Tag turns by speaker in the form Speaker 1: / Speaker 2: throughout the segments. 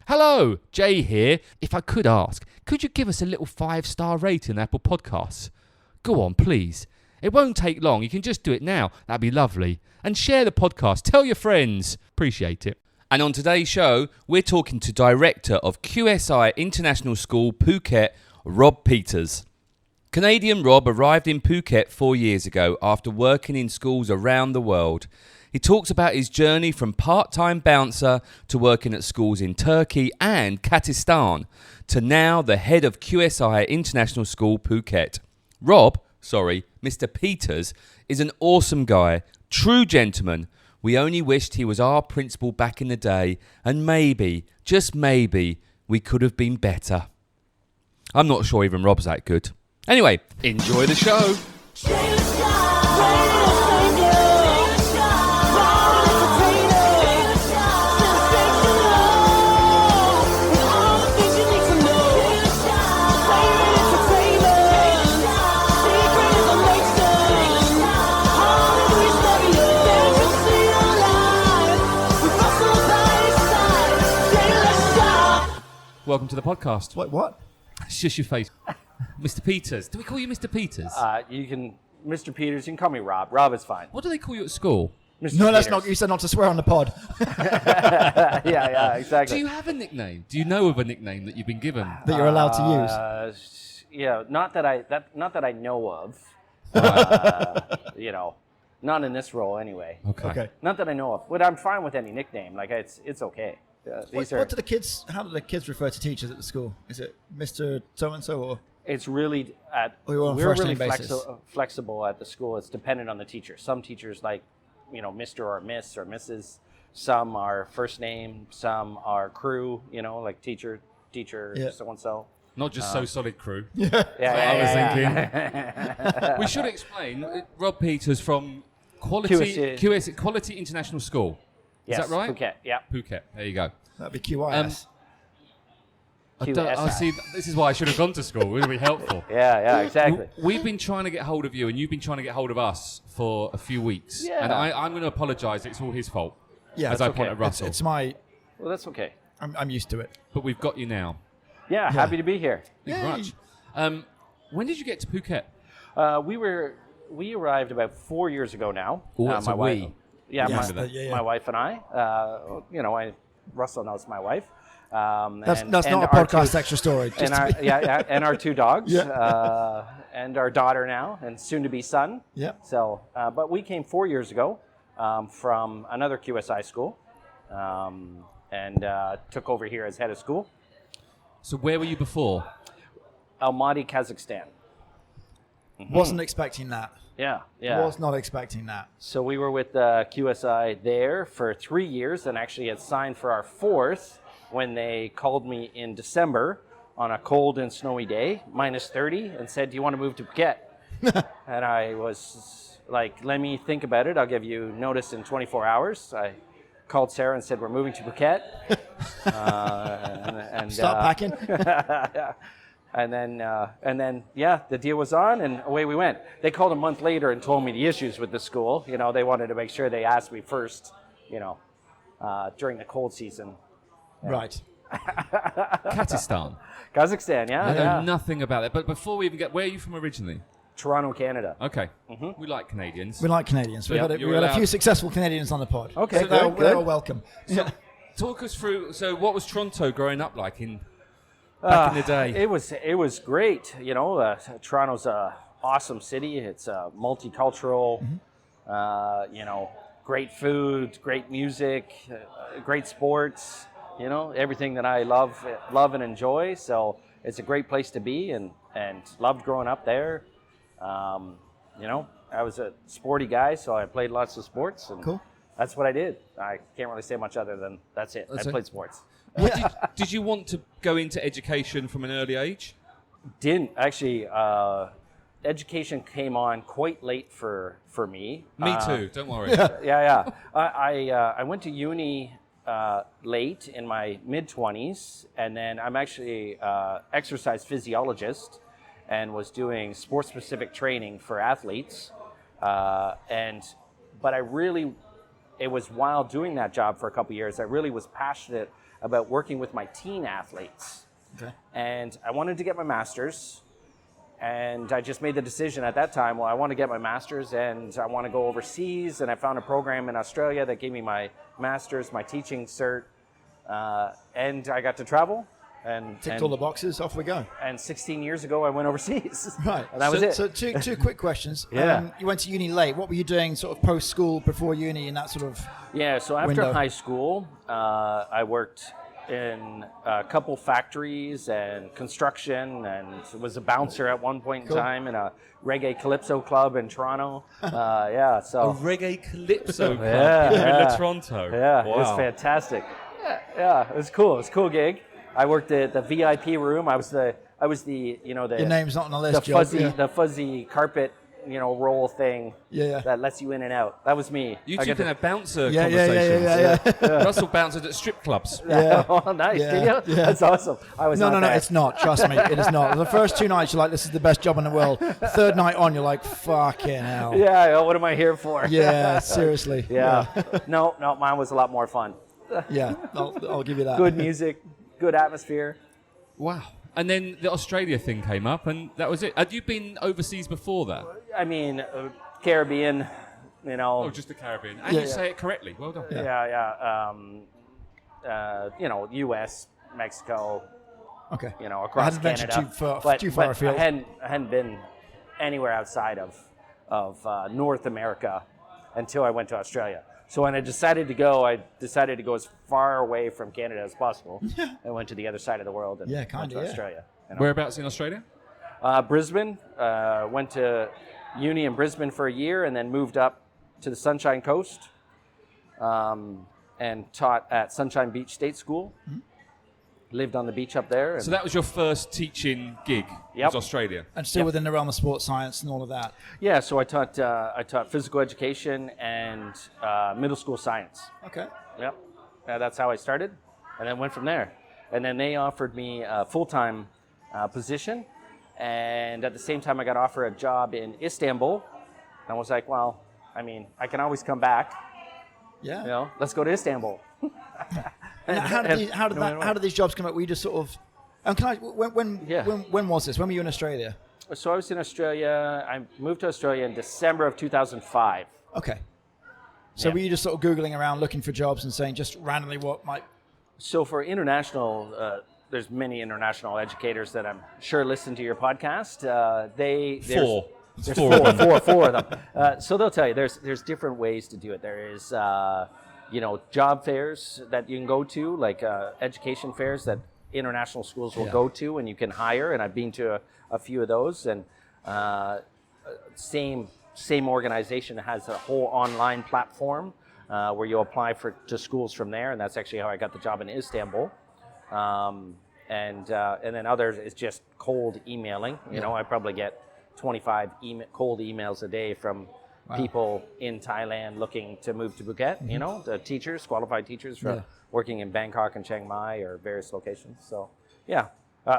Speaker 1: Hello, Jay here. If I could ask, could you give us a little 5-star rating on Apple Podcasts? Go on, please. It won't take long. You can just do it now. That'd be lovely. And share the podcast. Tell your friends. Appreciate it. And on today's show, we're talking to Director of QSI International School, Phuket, Rob Peters. Canadian Rob arrived in Phuket 4 years ago after working in schools around the world. He talks about his journey from part-time bouncer to working at schools in Turkey and Kazakhstan to now the head of QSI International School, Phuket. Mr. Peters, is an awesome guy, true gentleman. We only wished he was our principal back in the day, and maybe, just maybe, we could have been better. I'm not sure even Rob's that good. Anyway, enjoy the show. Welcome to the podcast.
Speaker 2: What?
Speaker 1: It's just your face. Mr. Peters. Do we call you Mr. Peters?
Speaker 3: You can, Mr. Peters, you can call me Rob. Rob is fine.
Speaker 1: What do they call you at school?
Speaker 3: Mr.
Speaker 2: No, that's
Speaker 3: Peters.
Speaker 2: not. You said not to swear on the pod.
Speaker 3: yeah, exactly.
Speaker 1: Do you have a nickname? Do you know of a nickname that you've been given?
Speaker 2: That you're allowed to use.
Speaker 3: Yeah, not that I know of. Not in this role anyway.
Speaker 2: Okay.
Speaker 3: Not that I know of. But I'm fine with any nickname. Like it's okay.
Speaker 2: What do the kids? How do the kids refer to teachers at the school? Is it Mr. So and so or?
Speaker 3: It's really
Speaker 2: Or on
Speaker 3: we're
Speaker 2: first
Speaker 3: really
Speaker 2: name basis?
Speaker 3: flexible at the school. It's dependent on the teacher. Some teachers like, Mr. or Miss or Mrs. Some are first name. Some are crew. Like teacher so and so.
Speaker 1: Not just So Solid Crew.
Speaker 3: Yeah.
Speaker 1: We should explain. Rob Peters from Quality International School. Is
Speaker 3: Yes,
Speaker 1: that right?
Speaker 3: Phuket. Yeah.
Speaker 1: Phuket. There you go.
Speaker 2: That'd be QIS.
Speaker 1: I see. This is why I should have gone to school. It would be helpful.
Speaker 3: Yeah, exactly.
Speaker 1: We've been trying to get hold of you, and you've been trying to get hold of us for a few weeks.
Speaker 3: Yeah.
Speaker 1: And I'm going to apologise. It's all his fault.
Speaker 2: Yeah,
Speaker 1: as
Speaker 2: it's
Speaker 1: I point
Speaker 3: okay.
Speaker 1: at Russell.
Speaker 2: It's my.
Speaker 3: Well, that's okay.
Speaker 2: I'm used to it.
Speaker 1: But we've got you now.
Speaker 3: Yeah, happy to be here.
Speaker 1: Thank you very much. When did you get to Phuket?
Speaker 3: We arrived about 4 years ago now.
Speaker 1: Oh, that's
Speaker 3: my
Speaker 1: a
Speaker 3: wife.
Speaker 1: we.
Speaker 3: Yeah,
Speaker 2: Yes,
Speaker 3: my wife and I. Russell knows my wife.
Speaker 2: That's
Speaker 3: and
Speaker 2: not a
Speaker 3: our
Speaker 2: podcast
Speaker 3: two-
Speaker 2: extra story.
Speaker 3: And our two dogs.
Speaker 2: Yeah.
Speaker 3: And our daughter now, and soon to be son.
Speaker 2: Yeah.
Speaker 3: So, but we came 4 years ago from another QSI school, and took over here as head of school.
Speaker 1: So where were you before?
Speaker 3: Almaty, Kazakhstan.
Speaker 2: Wasn't expecting that.
Speaker 3: Yeah.
Speaker 2: Was not expecting that.
Speaker 3: So we were with QSI there for 3 years, and actually had signed for our fourth when they called me in December on a cold and snowy day, minus 30, and said, "Do you want to move to Phuket?" And I was like, "Let me think about it. I'll give you notice in 24 hours." I called Sarah and said, "We're moving to Phuket." and
Speaker 2: Stop packing.
Speaker 3: And then, the deal was on, and away we went. They called a month later and told me the issues with the school. They wanted to make sure they asked me first, during the cold season.
Speaker 2: Right.
Speaker 1: Kazakhstan.
Speaker 3: Kazakhstan,
Speaker 1: I know
Speaker 3: yeah.
Speaker 1: nothing about it. But before we even get, where are you from originally?
Speaker 3: Toronto, Canada.
Speaker 1: Okay. We like Canadians.
Speaker 2: We like Canadians. We've
Speaker 1: Yep,
Speaker 2: had
Speaker 1: you're
Speaker 2: a
Speaker 1: allowed.
Speaker 2: few successful Canadians on the pod.
Speaker 3: Okay,
Speaker 2: So they're
Speaker 3: good.
Speaker 2: all welcome. Yeah.
Speaker 1: Talk us through. So, what was Toronto growing up like back in the day?
Speaker 3: It was great. Toronto's a awesome city. It's multicultural. Great food, great music, great sports. Everything that I love and enjoy. So it's a great place to be, and loved growing up there. I was a sporty guy, so I played lots of sports. And
Speaker 2: Cool.
Speaker 3: That's what I did. I can't really say much other than that's it. I played sports.
Speaker 1: Did you want to go into education from an early age?
Speaker 3: Didn't actually. Education came on quite late for me.
Speaker 1: Me too. Don't worry.
Speaker 3: Yeah. I went to uni late in my mid-20s, and then I'm actually exercise physiologist and was doing sport-specific training for athletes. But it was while doing that job for a couple of years, I really was passionate about working with my teen athletes.
Speaker 2: Okay.
Speaker 3: And I wanted to get my master's. And I just made the decision at that time, well, I want to get my master's and I want to go overseas. And I found a program in Australia that gave me my master's, my teaching cert. And I got to travel. And
Speaker 2: Ticked all the boxes, off we go.
Speaker 3: And 16 years ago, I went overseas.
Speaker 2: Right.
Speaker 3: And that was it.
Speaker 2: So two quick questions.
Speaker 3: Yeah.
Speaker 2: You went to uni late. What were you doing sort of post-school, before uni, and that sort of
Speaker 3: Yeah, so after
Speaker 2: window?
Speaker 3: high school, I worked in a couple factories and construction, and was a bouncer at one point in time in a reggae calypso club in Toronto. Yeah,
Speaker 1: A
Speaker 3: so
Speaker 1: reggae calypso club
Speaker 3: Yeah,
Speaker 1: in the middle
Speaker 3: yeah.
Speaker 1: of Toronto.
Speaker 3: yeah,
Speaker 1: Wow.
Speaker 3: it was fantastic. Yeah, it was cool. It was a cool gig. I worked at the VIP room. I was the you know, the
Speaker 2: Your name's not on the list, Joe.
Speaker 3: the fuzzy carpet, you know, roll thing
Speaker 2: Yeah.
Speaker 3: that lets you in and out. That was me.
Speaker 1: You
Speaker 3: I
Speaker 1: two
Speaker 3: got
Speaker 1: can
Speaker 3: to-
Speaker 1: have bouncer
Speaker 2: Yeah.
Speaker 1: conversations. Russell bounced at strip clubs.
Speaker 2: Yeah.
Speaker 3: Oh, nice.
Speaker 2: Yeah,
Speaker 3: Did you?
Speaker 2: yeah.
Speaker 3: That's awesome. I was
Speaker 2: No,
Speaker 3: not
Speaker 2: no,
Speaker 3: there.
Speaker 2: it's not. Trust me, it is not. The first 2 nights, you're like, this is the best job in the world. Third night on, you're like, fucking hell.
Speaker 3: Yeah, what am I here for?
Speaker 2: Yeah, seriously.
Speaker 3: Yeah. No, mine was a lot more fun.
Speaker 2: Yeah, I'll give you that.
Speaker 3: Good music, good atmosphere.
Speaker 1: Wow. And then the Australia thing came up, and that was it. Had you been overseas before that?
Speaker 3: I mean, Caribbean, you know.
Speaker 1: Oh, just the Caribbean. And
Speaker 2: Yeah.
Speaker 1: you say it correctly. Well done.
Speaker 3: Yeah. You know, U.S., Mexico,
Speaker 2: Okay.
Speaker 3: you know,
Speaker 2: I
Speaker 3: across
Speaker 2: hadn't ventured
Speaker 3: Canada.
Speaker 2: too far afield.
Speaker 3: I hadn't been anywhere outside of North America until I went to Australia. So when I decided to go as far away from Canada as possible. I went to the other side of the world and
Speaker 2: Yeah,
Speaker 3: went
Speaker 2: kinda,
Speaker 3: to
Speaker 2: yeah.
Speaker 3: Australia. You know?
Speaker 1: Whereabouts in Australia?
Speaker 3: Brisbane. Went to uni in Brisbane for a year and then moved up to the Sunshine Coast and taught at Sunshine Beach State School. Lived on the beach up there. And
Speaker 1: So that was your first teaching gig.
Speaker 3: Yep.
Speaker 1: Was Australia.
Speaker 2: And still
Speaker 3: Yep.
Speaker 2: within the realm of sports science and all of that.
Speaker 3: yeah, so I taught physical education and middle school science.
Speaker 2: Okay.
Speaker 3: Yep. That's how I started, and then went from there. And then they offered me a full-time position, and at the same time I got offered a job in Istanbul. And I was like, well, I mean, I can always come back.
Speaker 2: Yeah.
Speaker 3: You know, let's go to Istanbul.
Speaker 2: And how did these jobs come up? Were you just sort of? And can I? When was this? When were you in Australia?
Speaker 3: So I was in Australia. I moved to Australia in December of 2005.
Speaker 2: Okay. So
Speaker 3: Yeah.
Speaker 2: were you just sort of googling around, looking for jobs, and saying just randomly what might?
Speaker 3: So for international, there's many international educators that I'm sure listen to your podcast.
Speaker 1: Four.
Speaker 3: There's
Speaker 1: Four.
Speaker 3: four of them. So they'll tell you there's different ways to do it. There is job fairs that you can go to, like education fairs that international schools will go to, and you can hire. And I've been to a few of those, and same organization has a whole online platform where you apply to schools from there, and that's actually how I got the job in Istanbul. And then others is just cold emailing. You know, I probably get 25 cold emails a day from people in Thailand looking to move to Phuket. You know, the teachers, qualified teachers working in Bangkok and Chiang Mai or various locations. So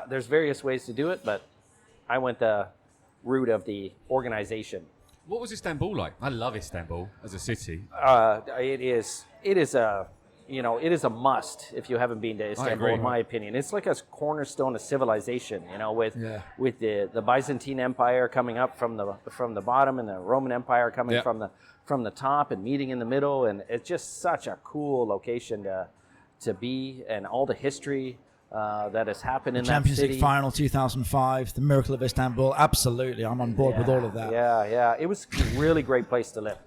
Speaker 3: there's various ways to do it, but I went the route of the organization.
Speaker 1: What was Istanbul like? I love Istanbul as a city.
Speaker 3: It is a must if you haven't been to Istanbul,
Speaker 1: agree.
Speaker 3: in my opinion. It's like a cornerstone of civilization, you know, with the Byzantine Empire coming up from the bottom and the Roman Empire coming from the top and meeting in the middle, and it's just such a cool location to be, and all the history that has happened in that
Speaker 2: Champions
Speaker 3: city.
Speaker 2: League final 2005, the Miracle of Istanbul. Absolutely, I'm on board with all of that.
Speaker 3: Yeah. It was a really great place to live.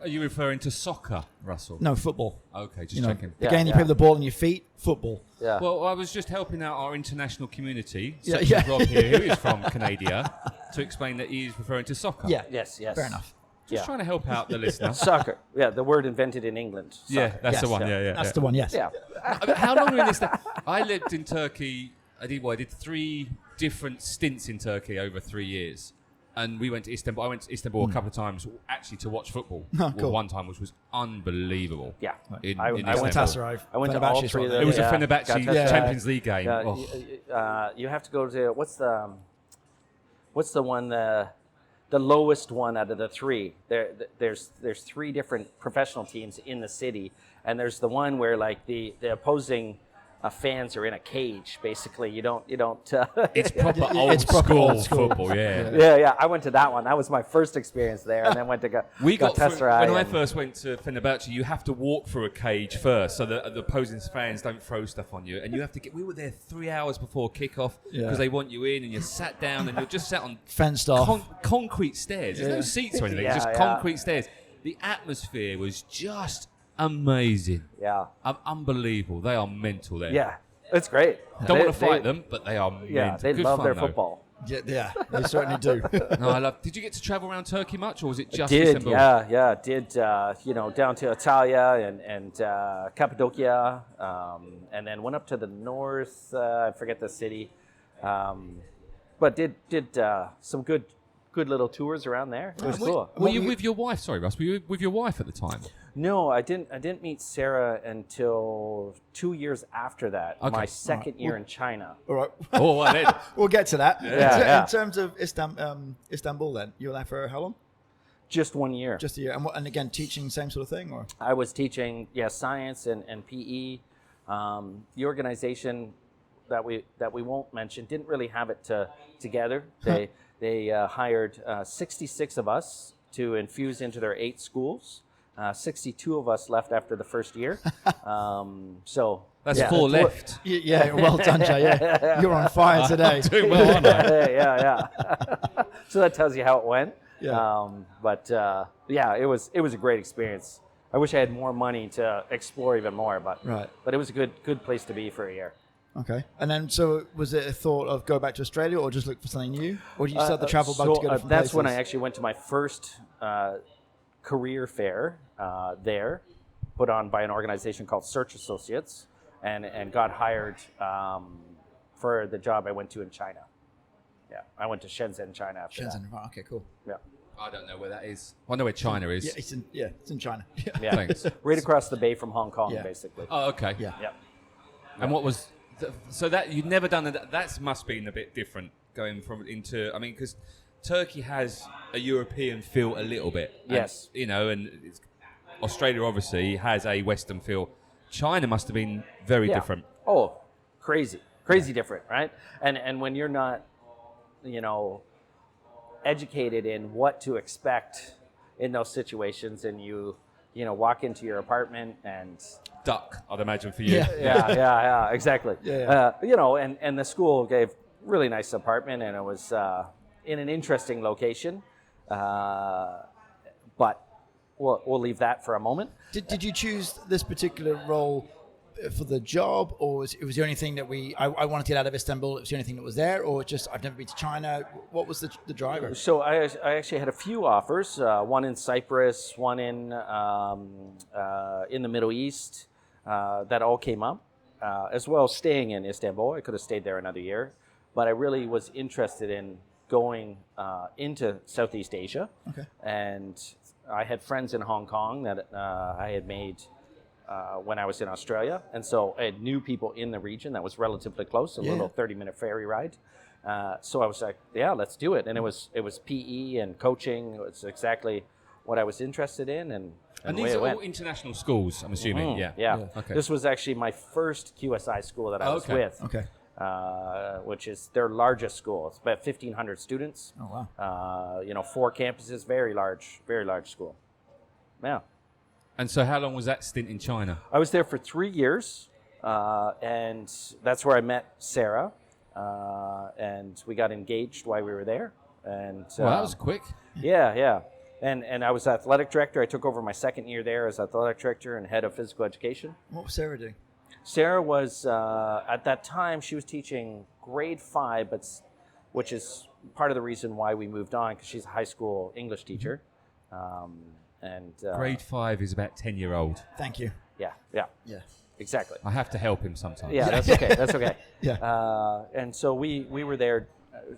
Speaker 1: Are you referring to soccer, Russell?
Speaker 2: No, football.
Speaker 1: Okay, just
Speaker 2: You know,
Speaker 1: checking.
Speaker 2: the game you play with the ball in your feet, football.
Speaker 3: Yeah.
Speaker 1: Well, I was just helping out our international community,
Speaker 2: Yeah,
Speaker 1: such
Speaker 2: yeah.
Speaker 1: as Rob here, who is from Canada, to explain that he is referring to soccer.
Speaker 2: Yeah.
Speaker 3: Yes.
Speaker 2: Fair enough.
Speaker 1: Just trying to help out the listener.
Speaker 3: Soccer. Yeah, the word invented in England. Soccer.
Speaker 1: Yeah, that's the
Speaker 2: Yes.
Speaker 1: one. Yeah.
Speaker 2: That's the one. Yes.
Speaker 3: Yeah.
Speaker 1: I mean, how long were you in this? I lived in Turkey. I did 3 different stints in Turkey over 3 years. And we went to Istanbul. I went to Istanbul a couple of times actually to watch football.
Speaker 2: Oh, cool.
Speaker 1: One time, which was unbelievable.
Speaker 3: Yeah.
Speaker 1: In
Speaker 3: I
Speaker 1: Istanbul.
Speaker 3: went
Speaker 2: Galatasaray.
Speaker 3: I went to all
Speaker 2: Fenerbahce's
Speaker 3: three of
Speaker 2: one.
Speaker 3: them.
Speaker 1: It was a
Speaker 3: Yeah.
Speaker 1: Fenerbahce
Speaker 3: Galatasaray.
Speaker 1: Champions League game.
Speaker 3: Yeah,
Speaker 1: Oh.
Speaker 3: you have to go to what's the one the lowest one out of the 3. There's 3 different professional teams in the city, and there's the one where like the opposing fans are in a cage. Basically, you don't.
Speaker 1: It's proper old school football.
Speaker 3: Yeah. I went to that one. That was my first experience there, and then went to go.
Speaker 1: We got
Speaker 3: test
Speaker 1: through,
Speaker 3: ride.
Speaker 1: when I first went to Fenerbahce, you have to walk through a cage first, so that the opposing fans don't throw stuff on you, and you have to get. We were there 3 hours before kickoff because they want you in, and you're sat down, and you're just sat on
Speaker 2: fenced off
Speaker 1: concrete stairs. There's no seats or anything. It's just concrete stairs. The atmosphere was just amazing.
Speaker 3: Yeah.
Speaker 1: Unbelievable. They are mental there.
Speaker 3: Yeah. It's great.
Speaker 1: Don't want to fight them, but they are
Speaker 3: Yeah, they
Speaker 1: good
Speaker 3: love
Speaker 1: fun,
Speaker 3: their
Speaker 1: though.
Speaker 3: football.
Speaker 2: Yeah, they certainly do.
Speaker 1: No, I love. Did you get to travel around Turkey much, or was it just
Speaker 3: Did
Speaker 1: Istanbul?
Speaker 3: yeah did down to Italia and Cappadocia, and then went up to the north. I forget the city, but did some good little tours around there. It was cool.
Speaker 1: Were you with your wife? Sorry, Russ. Were you with your wife at the time?
Speaker 3: No, I didn't meet Sarah until 2 years after that.
Speaker 1: Okay.
Speaker 3: My second year in China.
Speaker 2: All right.
Speaker 1: Oh, well, then.
Speaker 2: We'll get to that.
Speaker 3: Yeah.
Speaker 2: In terms of Istanbul, then you were there for how long?
Speaker 3: Just 1 year.
Speaker 2: Just a year. And again, teaching same sort of thing, or?
Speaker 3: I was teaching, science and PE. The organization that we won't mention didn't really have it together. They hired 66 of us to infuse into their 8 schools. 62 of us left after the first year. So
Speaker 1: That's 4 left.
Speaker 2: Yeah, well done, Jay. Yeah. You're on fire today.
Speaker 1: I'm doing well, aren't I?
Speaker 3: Yeah. So that tells you how it went.
Speaker 2: Yeah.
Speaker 3: It was a great experience. I wish I had more money to explore even more, but it was a good place to be for a year.
Speaker 2: Okay. And then, so was it a thought of go back to Australia or just look for something new? Or did you start the travel bug to go to different
Speaker 3: that's
Speaker 2: places?
Speaker 3: when I actually went to my first career fair there, put on by an organization called Search Associates, and got hired for the job I went to in China. Yeah, I went to Shenzhen, China after that.
Speaker 2: Shenzhen, right, okay, cool.
Speaker 3: Yeah.
Speaker 1: I don't know where that is. I know where China is.
Speaker 2: Yeah, it's in China.
Speaker 3: Yeah.
Speaker 1: Thanks.
Speaker 3: Right across the bay from Hong Kong, basically.
Speaker 1: Oh, okay.
Speaker 2: Yeah.
Speaker 1: And what was... So that you'd never done that must been a bit different going from into... I mean, because Turkey has a European feel a little bit.
Speaker 3: Yes.
Speaker 1: And Australia obviously has a Western feel. China must have been very different.
Speaker 3: Oh, crazy different, right? And when you're not, educated in what to expect in those situations, and you walk into your apartment and
Speaker 1: duck, I'd imagine for you.
Speaker 3: Yeah, exactly.
Speaker 2: Yeah.
Speaker 3: And the school gave really nice apartment, and it was in an interesting location, but we'll leave that for a moment.
Speaker 2: Did you choose this particular role for the job, or it was the only thing that I wanted to get out of Istanbul? It was the only thing that was there, or just I've never been to China? What was the driver?
Speaker 3: So I actually had a few offers. One in Cyprus, one in the Middle East, that all came up, as well as staying in Istanbul. I could have stayed there another year, but I really was interested in going into Southeast Asia.
Speaker 2: Okay.
Speaker 3: And I had friends in Hong Kong that I had made when I was in Australia, and so I knew people in the region that was relatively close, a little 30-minute ferry ride. So I was like, yeah, let's do it. And it was PE and coaching. It was exactly what I was interested in, and
Speaker 1: these are all international schools, I'm assuming.
Speaker 3: Yeah.
Speaker 1: Okay.
Speaker 3: This was actually my first QSI school that I was with.
Speaker 2: Okay.
Speaker 3: Which is their largest school. It's about 1,500 students.
Speaker 2: Oh wow.
Speaker 3: 4 campuses, very large school. Yeah.
Speaker 1: And so how long was that stint in China?
Speaker 3: I was there for 3 years, and that's where I met Sarah, and we got engaged while we were there. And
Speaker 1: Well, that was quick.
Speaker 3: Yeah. And I was athletic director. I took over my second year there as athletic director and head of physical education.
Speaker 2: What was Sarah doing?
Speaker 3: Sarah was, at that time, she was teaching grade 5, which is part of the reason why we moved on, because she's a high school English teacher.
Speaker 1: Grade 5 is about 10-year-old.
Speaker 2: Thank you.
Speaker 3: Yeah. Exactly.
Speaker 1: I have to help him sometimes.
Speaker 3: Yeah, that's okay. That's okay.
Speaker 2: Yeah.
Speaker 3: And so we were there.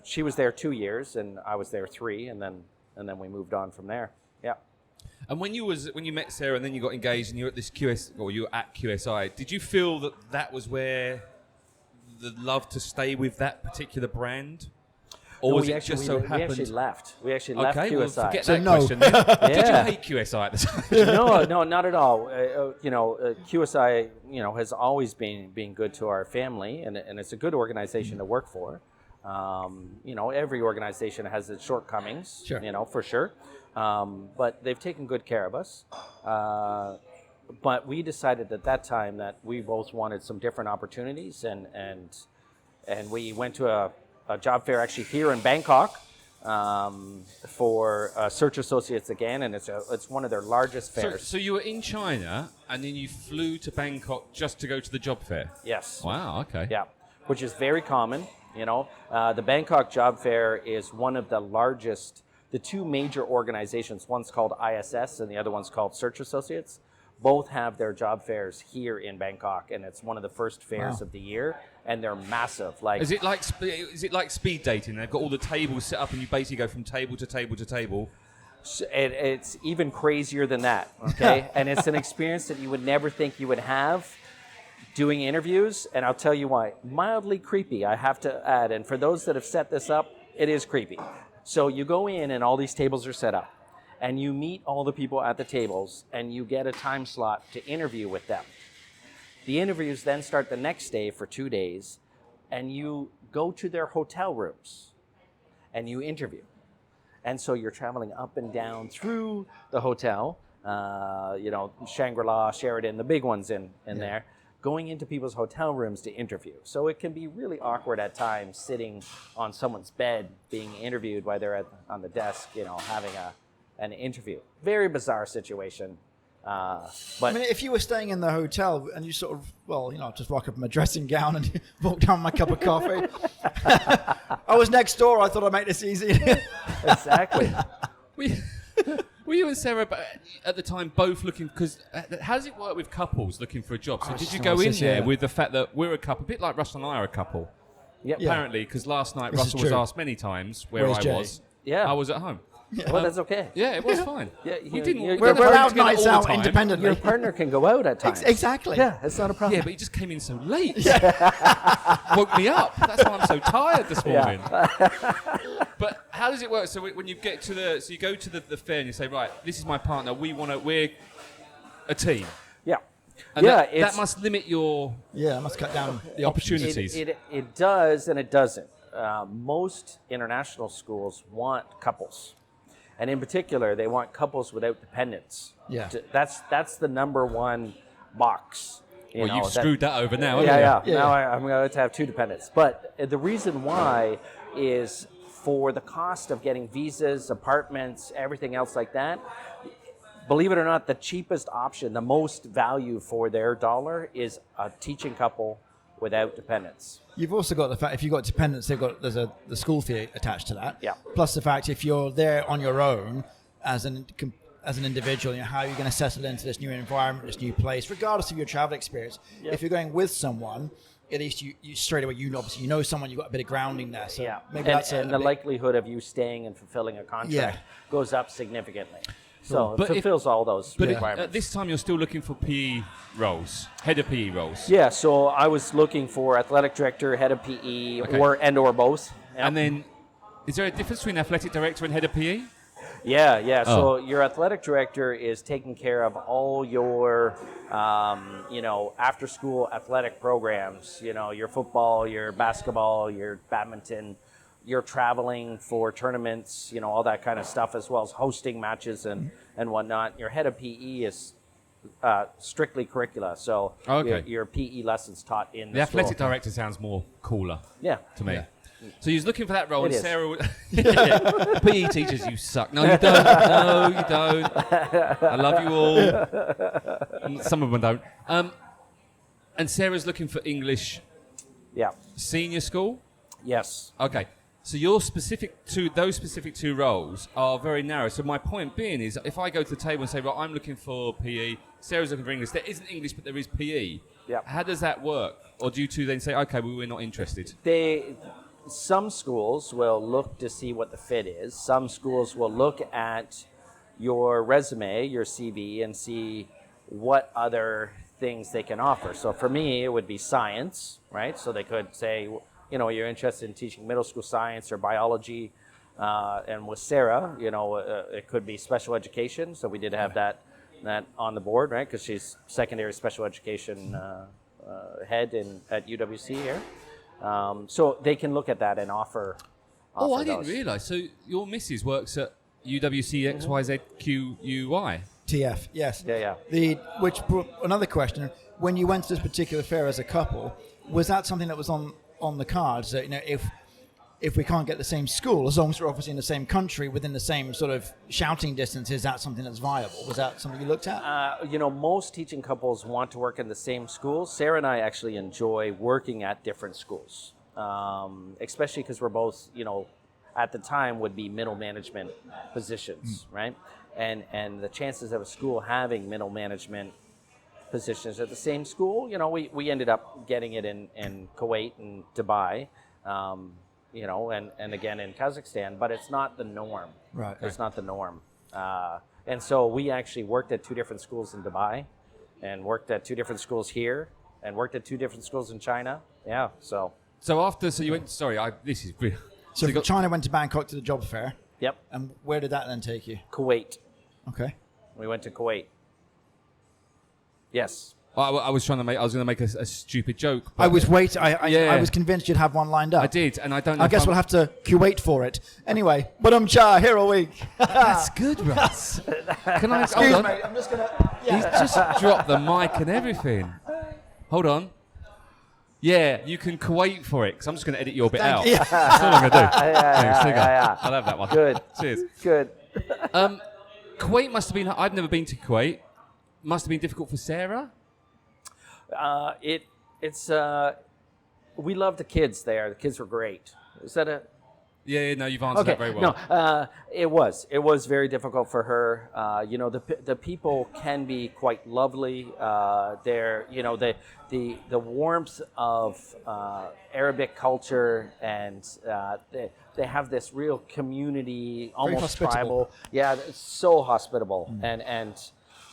Speaker 3: She was there 2 years, and I was there 3, and then we moved on from there. Yeah.
Speaker 1: And when you met Sarah and then you got engaged and you were at QSI, did you feel that was where the love to stay with that particular brand, Or
Speaker 3: No,
Speaker 1: was
Speaker 3: we
Speaker 1: it
Speaker 3: actually,
Speaker 1: just so
Speaker 3: we
Speaker 1: happened?
Speaker 3: actually left. We actually left
Speaker 1: Okay, well,
Speaker 3: QSI.
Speaker 1: forget
Speaker 2: So
Speaker 1: that
Speaker 2: no.
Speaker 1: question then. Did you
Speaker 3: Yeah.
Speaker 1: hate QSI at the time?
Speaker 3: No, not at all. QSI, has always been good to our family, and it's a good organization to work for. Every organization has its shortcomings,
Speaker 2: Sure.
Speaker 3: for sure. But they've taken good care of us. But we decided at that time that we both wanted some different opportunities, and we went to a job fair actually here in Bangkok for search associates again, and it's one of their largest fairs.
Speaker 1: So you were in China, and then you flew to Bangkok just to go to the job fair?
Speaker 3: Yes.
Speaker 1: Wow, okay.
Speaker 3: Yeah, which is very common. The Bangkok Job Fair is one of the largest. The two major organizations, one's called ISS and the other one's called Search Associates, both have their job fairs here in Bangkok, and it's one of the first fairs of the year, and they're massive.
Speaker 1: Is it like speed dating? They've got all the tables set up, and you basically go from table to table to table.
Speaker 3: It's even crazier than that, okay? And it's an experience that you would never think you would have doing interviews, and I'll tell you why. Mildly creepy, I have to add, and for those that have set this up, it is creepy. So you go in, and all these tables are set up, and you meet all the people at the tables, and you get a time slot to interview with them. The interviews then start the next day for 2 days, and you go to their hotel rooms, and you interview. And so you're traveling up and down through the hotel, Shangri-La, Sheraton, the big ones in there, going into people's hotel rooms to interview. So it can be really awkward at times sitting on someone's bed being interviewed while they're on the desk, having an interview. Very bizarre situation. But
Speaker 2: I mean, if you were staying in the hotel and you sort of, just rock up in my dressing gown and walk down with my cup of coffee. I was next door. I thought I'd make this easy.
Speaker 3: Exactly.
Speaker 1: Were you and Sarah at the time both looking? Because how does it work with couples looking for a job? So did you go in there with the fact that we're a couple, a bit like Russell and I are a couple?
Speaker 3: Yep.
Speaker 2: Yeah.
Speaker 1: Apparently, because last night
Speaker 2: This is
Speaker 1: Russell was
Speaker 2: true.
Speaker 1: asked many times where
Speaker 2: Where's
Speaker 1: I
Speaker 2: Jay?
Speaker 1: was.
Speaker 3: Yeah.
Speaker 1: I was at home.
Speaker 3: Well, that's okay.
Speaker 1: Yeah, it was fine.
Speaker 3: Yeah,
Speaker 1: we didn't.
Speaker 3: you're-
Speaker 2: We're
Speaker 1: don't have
Speaker 2: out
Speaker 1: to get it
Speaker 2: nights
Speaker 1: all the
Speaker 2: out
Speaker 1: time.
Speaker 2: independently.
Speaker 3: Your partner can go out at times.
Speaker 2: Exactly.
Speaker 3: Yeah, it's not a problem.
Speaker 1: Yeah, but he just came in so late. Woke me up. That's why I'm so tired this morning. But how does it work? So when you get to you go to the fair and you say, right, this is my partner. We're a team.
Speaker 3: Yeah.
Speaker 1: And
Speaker 3: Yeah,
Speaker 1: that must limit your
Speaker 2: Yeah, I must cut down.
Speaker 1: the opportunities.
Speaker 3: It does and it doesn't. Most international schools want couples. And in particular, they want couples without dependents.
Speaker 2: Yeah.
Speaker 3: That's the number one box.
Speaker 1: Well, you've screwed that over now, haven't
Speaker 3: Yeah,
Speaker 1: you?
Speaker 3: yeah. Now I'm going to have two dependents. But the reason why is for the cost of getting visas, apartments, everything else like that. Believe it or not, the cheapest option, the most value for their dollar is a teaching couple without dependents.
Speaker 2: You've also got the fact if you've got dependents, there's the school fee attached to that.
Speaker 3: Yeah.
Speaker 2: Plus the fact if you're there on your own as an individual, how are you going to settle into this new environment, this new place, regardless of your travel experience.
Speaker 3: Yep.
Speaker 2: If you're going with someone, at least you straight away obviously someone, you've got a bit of grounding there. So
Speaker 3: Yeah,
Speaker 2: maybe that's
Speaker 3: and the likelihood of you staying and fulfilling a contract goes up significantly. So
Speaker 1: But
Speaker 3: it fulfills all those
Speaker 1: But
Speaker 3: requirements.
Speaker 1: at this time, you're still looking for PE roles, head of PE roles.
Speaker 3: Yeah, so I was looking for athletic director, head of PE,
Speaker 1: Okay.
Speaker 3: or both. Yeah.
Speaker 1: And then, is there a difference between athletic director and head of PE?
Speaker 3: Yeah.
Speaker 1: Oh.
Speaker 3: So your athletic director is taking care of all your, after-school athletic programs. Your football, your basketball, your badminton. You're traveling for tournaments, all that kind of stuff, as well as hosting matches and whatnot. Your head of PE is strictly curricula, so your PE lessons taught in the school.
Speaker 1: athletic director sounds more cooler
Speaker 3: Yeah.
Speaker 1: to me.
Speaker 2: Yeah.
Speaker 1: So you was looking for that role,
Speaker 3: It
Speaker 1: and
Speaker 3: is.
Speaker 1: Sarah would... PE teachers, you suck. No, you don't. No, you don't. I love you all. Some of them don't. And Sarah's looking for English
Speaker 3: Yeah.
Speaker 1: senior school?
Speaker 3: Yes.
Speaker 1: Okay. So your those specific two roles are very narrow. So my point being is, if I go to the table and say, right, I'm looking for PE, Sarah's looking for English. There isn't English, but there is PE.
Speaker 3: Yeah.
Speaker 1: How does that work? Or do you two then say, okay, well, we're not interested?
Speaker 3: Some schools will look to see what the fit is. Some schools will look at your resume, your CV, and see what other things they can offer. So for me, it would be science, right? So they could say, you're interested in teaching middle school science or biology, and with Sarah, it could be special education. So we did have that on the board, right? Because she's secondary special education head at UWC here. So they can look at that and offer
Speaker 1: I didn't
Speaker 3: those.
Speaker 1: realise. So your missus works at UWC XYZQUI.
Speaker 2: TF, yes.
Speaker 3: Yeah.
Speaker 2: Which brought another question. When you went to this particular fair as a couple, was that something that was on the cards? That, if we can't get the same school, as long as we're obviously in the same country, within the same sort of shouting distance, is that something that's viable? Was that something you looked at?
Speaker 3: Most teaching couples want to work in the same schools. Sarah and I actually enjoy working at different schools, especially because we're both, at the time would be middle management positions, right? And the chances of a school having middle management positions at the same school, we ended up getting it in Kuwait and Dubai, and again in Kazakhstan, but it's not the norm.
Speaker 2: Right.
Speaker 3: It's not the norm. And so we actually worked at 2 different schools in Dubai, and worked at 2 different schools here, and worked at 2 different schools in China. Yeah, so.
Speaker 1: So you went, this is real.
Speaker 2: So from China went to Bangkok to the job fair.
Speaker 3: Yep.
Speaker 2: And where did that then take you?
Speaker 3: Kuwait.
Speaker 2: Okay.
Speaker 3: We went to Kuwait. Yes.
Speaker 1: I was going to make a stupid joke.
Speaker 2: I was I was convinced you'd have one lined up.
Speaker 1: I did, and I don't know.
Speaker 2: I guess we'll have to Kuwait for it. Anyway, but here a week.
Speaker 1: That's good, Russ. Can I?
Speaker 2: Excuse
Speaker 1: hold
Speaker 2: me,
Speaker 1: on.
Speaker 2: I'm just going
Speaker 1: He's just dropped the mic and everything. Hold on. Yeah, you can Kuwait for it, because I'm just going to edit your bit out.
Speaker 2: you.
Speaker 1: That's all I'm going to do.
Speaker 3: Yeah.
Speaker 1: I'll have that one.
Speaker 3: Good.
Speaker 1: Cheers.
Speaker 3: Good.
Speaker 1: Kuwait must have been... I've never been to Kuwait. Must have been difficult for Sarah?
Speaker 3: It's we love the kids there. The kids were great. Is that a...
Speaker 1: Yeah, no, you've answered that very well.
Speaker 3: No, it was very difficult for her. The people can be quite lovely. They're, the warmth of Arabic culture, and they have this real community, almost tribal. Yeah, it's so hospitable, and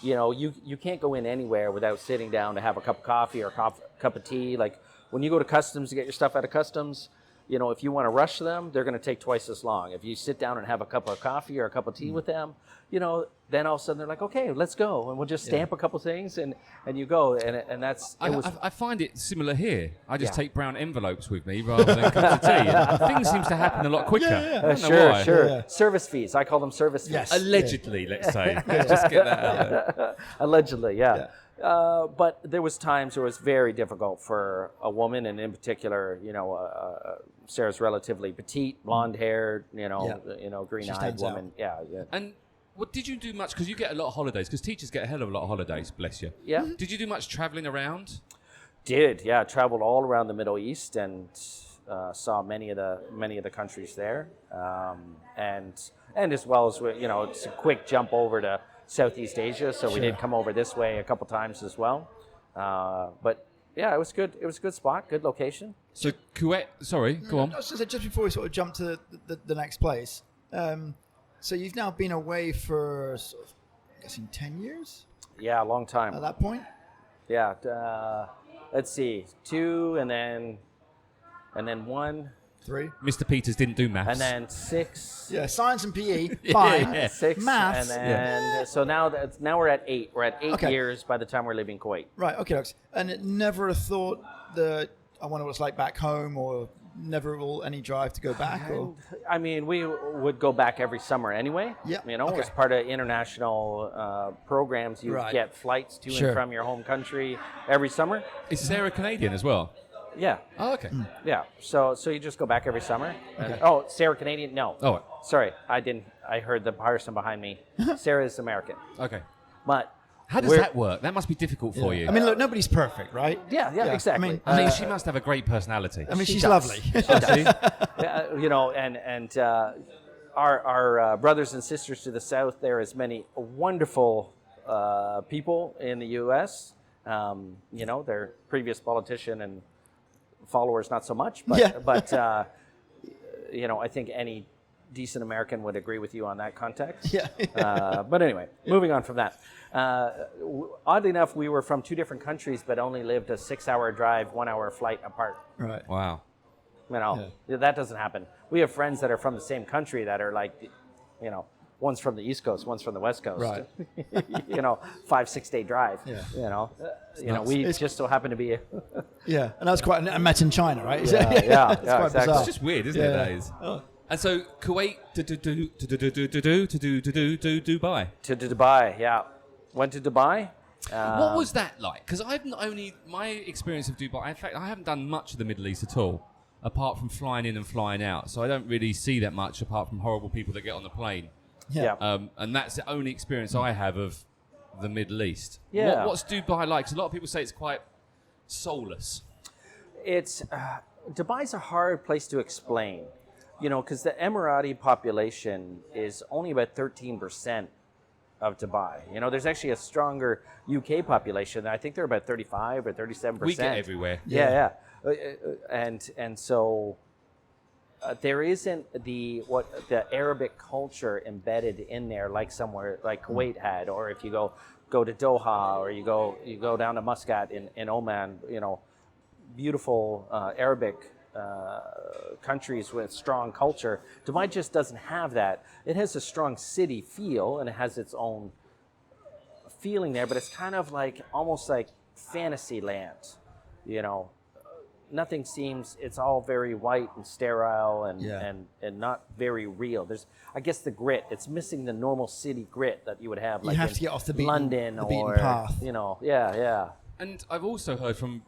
Speaker 3: you can't go in anywhere without sitting down to have a cup of coffee or a cup of tea. Like when you go to customs to get your stuff out of customs, if you want to rush them, they're going to take twice as long. If you sit down and have a cup of coffee or a cup of tea with them, then all of a sudden they're like, okay, let's go. And we'll just stamp a couple things and you go. And that's...
Speaker 1: I find it similar here. I just take brown envelopes with me rather than cups of tea. And things seems to happen a lot quicker. I don't know why.
Speaker 3: Sure.
Speaker 2: Yeah.
Speaker 3: Service fees. I call them service fees.
Speaker 2: Yes.
Speaker 1: Allegedly, let's say. Let's just get that out there.
Speaker 3: Allegedly, yeah. But there was times where it was very difficult for a woman, and in particular, Sarah's relatively petite, blonde-haired, green-eyed woman. Yeah.
Speaker 1: And what did you do much? Because you get a lot of holidays. Because teachers get a hell of a lot of holidays. Bless you.
Speaker 3: Yeah.
Speaker 1: Did you do much traveling around?
Speaker 3: Traveled all around the Middle East and saw many of the countries there, and as well as it's a quick jump over to Southeast Asia, so we did come over this way a couple times as well. But yeah, it was good. It was a good spot, good location.
Speaker 1: So Kuwait. Sorry, go on.
Speaker 2: I was going to say, just before we sort of jump to the next place. So you've now been away for, sort of, I'm guessing, 10 years?
Speaker 3: Yeah, a long time.
Speaker 2: At that point?
Speaker 3: Yeah. Let's see, 2 and then 1.
Speaker 2: 3.
Speaker 1: Mr. Peters didn't do maths.
Speaker 3: And then 6.
Speaker 2: Yeah, science and PE, fine.
Speaker 1: Yeah.
Speaker 3: 6.
Speaker 2: Maths.
Speaker 3: And then, so now we're at 8. We're at 8 years by the time we're leaving Kuwait.
Speaker 2: Right, okay, Alex. And it never a thought that I wonder what it's like back home, or never any drive to go back? Or?
Speaker 3: I mean, we would go back every summer anyway.
Speaker 2: Yeah.
Speaker 3: As part of international programs, you get flights to and from your home country every summer.
Speaker 1: Is Sarah Canadian as well?
Speaker 3: Yeah.
Speaker 1: Oh, okay.
Speaker 3: Yeah. So you just go back every summer.
Speaker 2: Okay.
Speaker 3: Sarah Canadian? No.
Speaker 1: Oh.
Speaker 3: Sorry, I didn't. I heard the person behind me. Sarah is American.
Speaker 1: Okay.
Speaker 3: But
Speaker 1: how does that work? That must be difficult for you.
Speaker 2: I mean, look, nobody's perfect, right?
Speaker 3: Yeah, exactly.
Speaker 1: I mean, she must have a great personality.
Speaker 2: I mean, she's
Speaker 3: does.
Speaker 2: lovely.
Speaker 3: And our brothers and sisters to the south, there is many wonderful people in the U.S. Their previous politician and followers not so much, but I think any decent American would agree with you on that context.
Speaker 2: Yeah.
Speaker 3: But anyway, moving on from that. Oddly enough, we were from 2 different countries, but only lived a 6-hour drive, 1-hour flight apart.
Speaker 2: Right.
Speaker 1: Wow.
Speaker 3: You know, that doesn't happen. We have friends that are from the same country that are like, you know, one's from the East Coast, one's from the West Coast.
Speaker 2: Right.
Speaker 3: You know, 5-6 day drive.
Speaker 2: Yeah.
Speaker 3: You know, we just so happen to be.
Speaker 2: Yeah, and that's quite. I met in China, right?
Speaker 3: Yeah,
Speaker 2: It's quite
Speaker 3: exactly.
Speaker 2: bizarre.
Speaker 1: It's just weird, isn't it? That is.
Speaker 2: Oh.
Speaker 1: And so Kuwait to Dubai.
Speaker 3: To Dubai, yeah. Went to Dubai.
Speaker 1: What was that like? Because I've not only my experience of Dubai. In fact, I haven't done much of the Middle East at all, apart from flying in and flying out. So I don't really see that much, apart from horrible people that get on the plane.
Speaker 2: Yeah.
Speaker 1: And that's the only experience I have of the Middle East.
Speaker 3: Yeah.
Speaker 1: What's Dubai like? 'Cause a lot of people say it's quite soulless.
Speaker 3: It's Dubai's a hard place to explain, you know, because the Emirati population is only about 13% of Dubai. You know, there's actually a stronger UK population. I think they're about 35 or 37%.
Speaker 1: We get everywhere.
Speaker 3: Yeah. And so there isn't the Arabic culture embedded in there like somewhere like Kuwait had, or if you go to Doha, or you go down to Muscat in Oman, you know, beautiful Arabic countries with strong culture. Dubai just doesn't have that. It has a strong city feel, and it has its own feeling there, but it's kind of like almost like fantasy land, you know. Nothing seems, it's all very white and sterile and not very real. There's, I guess, the grit. It's missing the normal city grit that you would have like
Speaker 2: you have
Speaker 3: in
Speaker 2: to get off the beaten,
Speaker 3: London
Speaker 2: the beaten
Speaker 3: or
Speaker 2: path.
Speaker 3: you know, yeah.
Speaker 1: And I've also heard from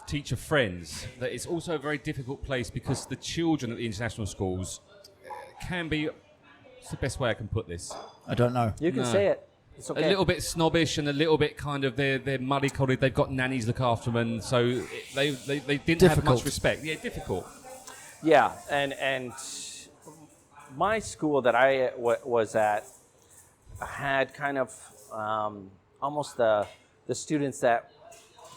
Speaker 1: teacher friends that it's also a very difficult place because the children at the international schools can be, what's the best way I can put this?
Speaker 2: I don't know.
Speaker 3: You can say it. It's okay.
Speaker 1: A little bit snobbish and a little bit kind of they're muddy-codded. They've got nannies look after them, and so they didn't have much respect. Yeah, difficult.
Speaker 3: Yeah, and my school that I was at had kind of almost the students that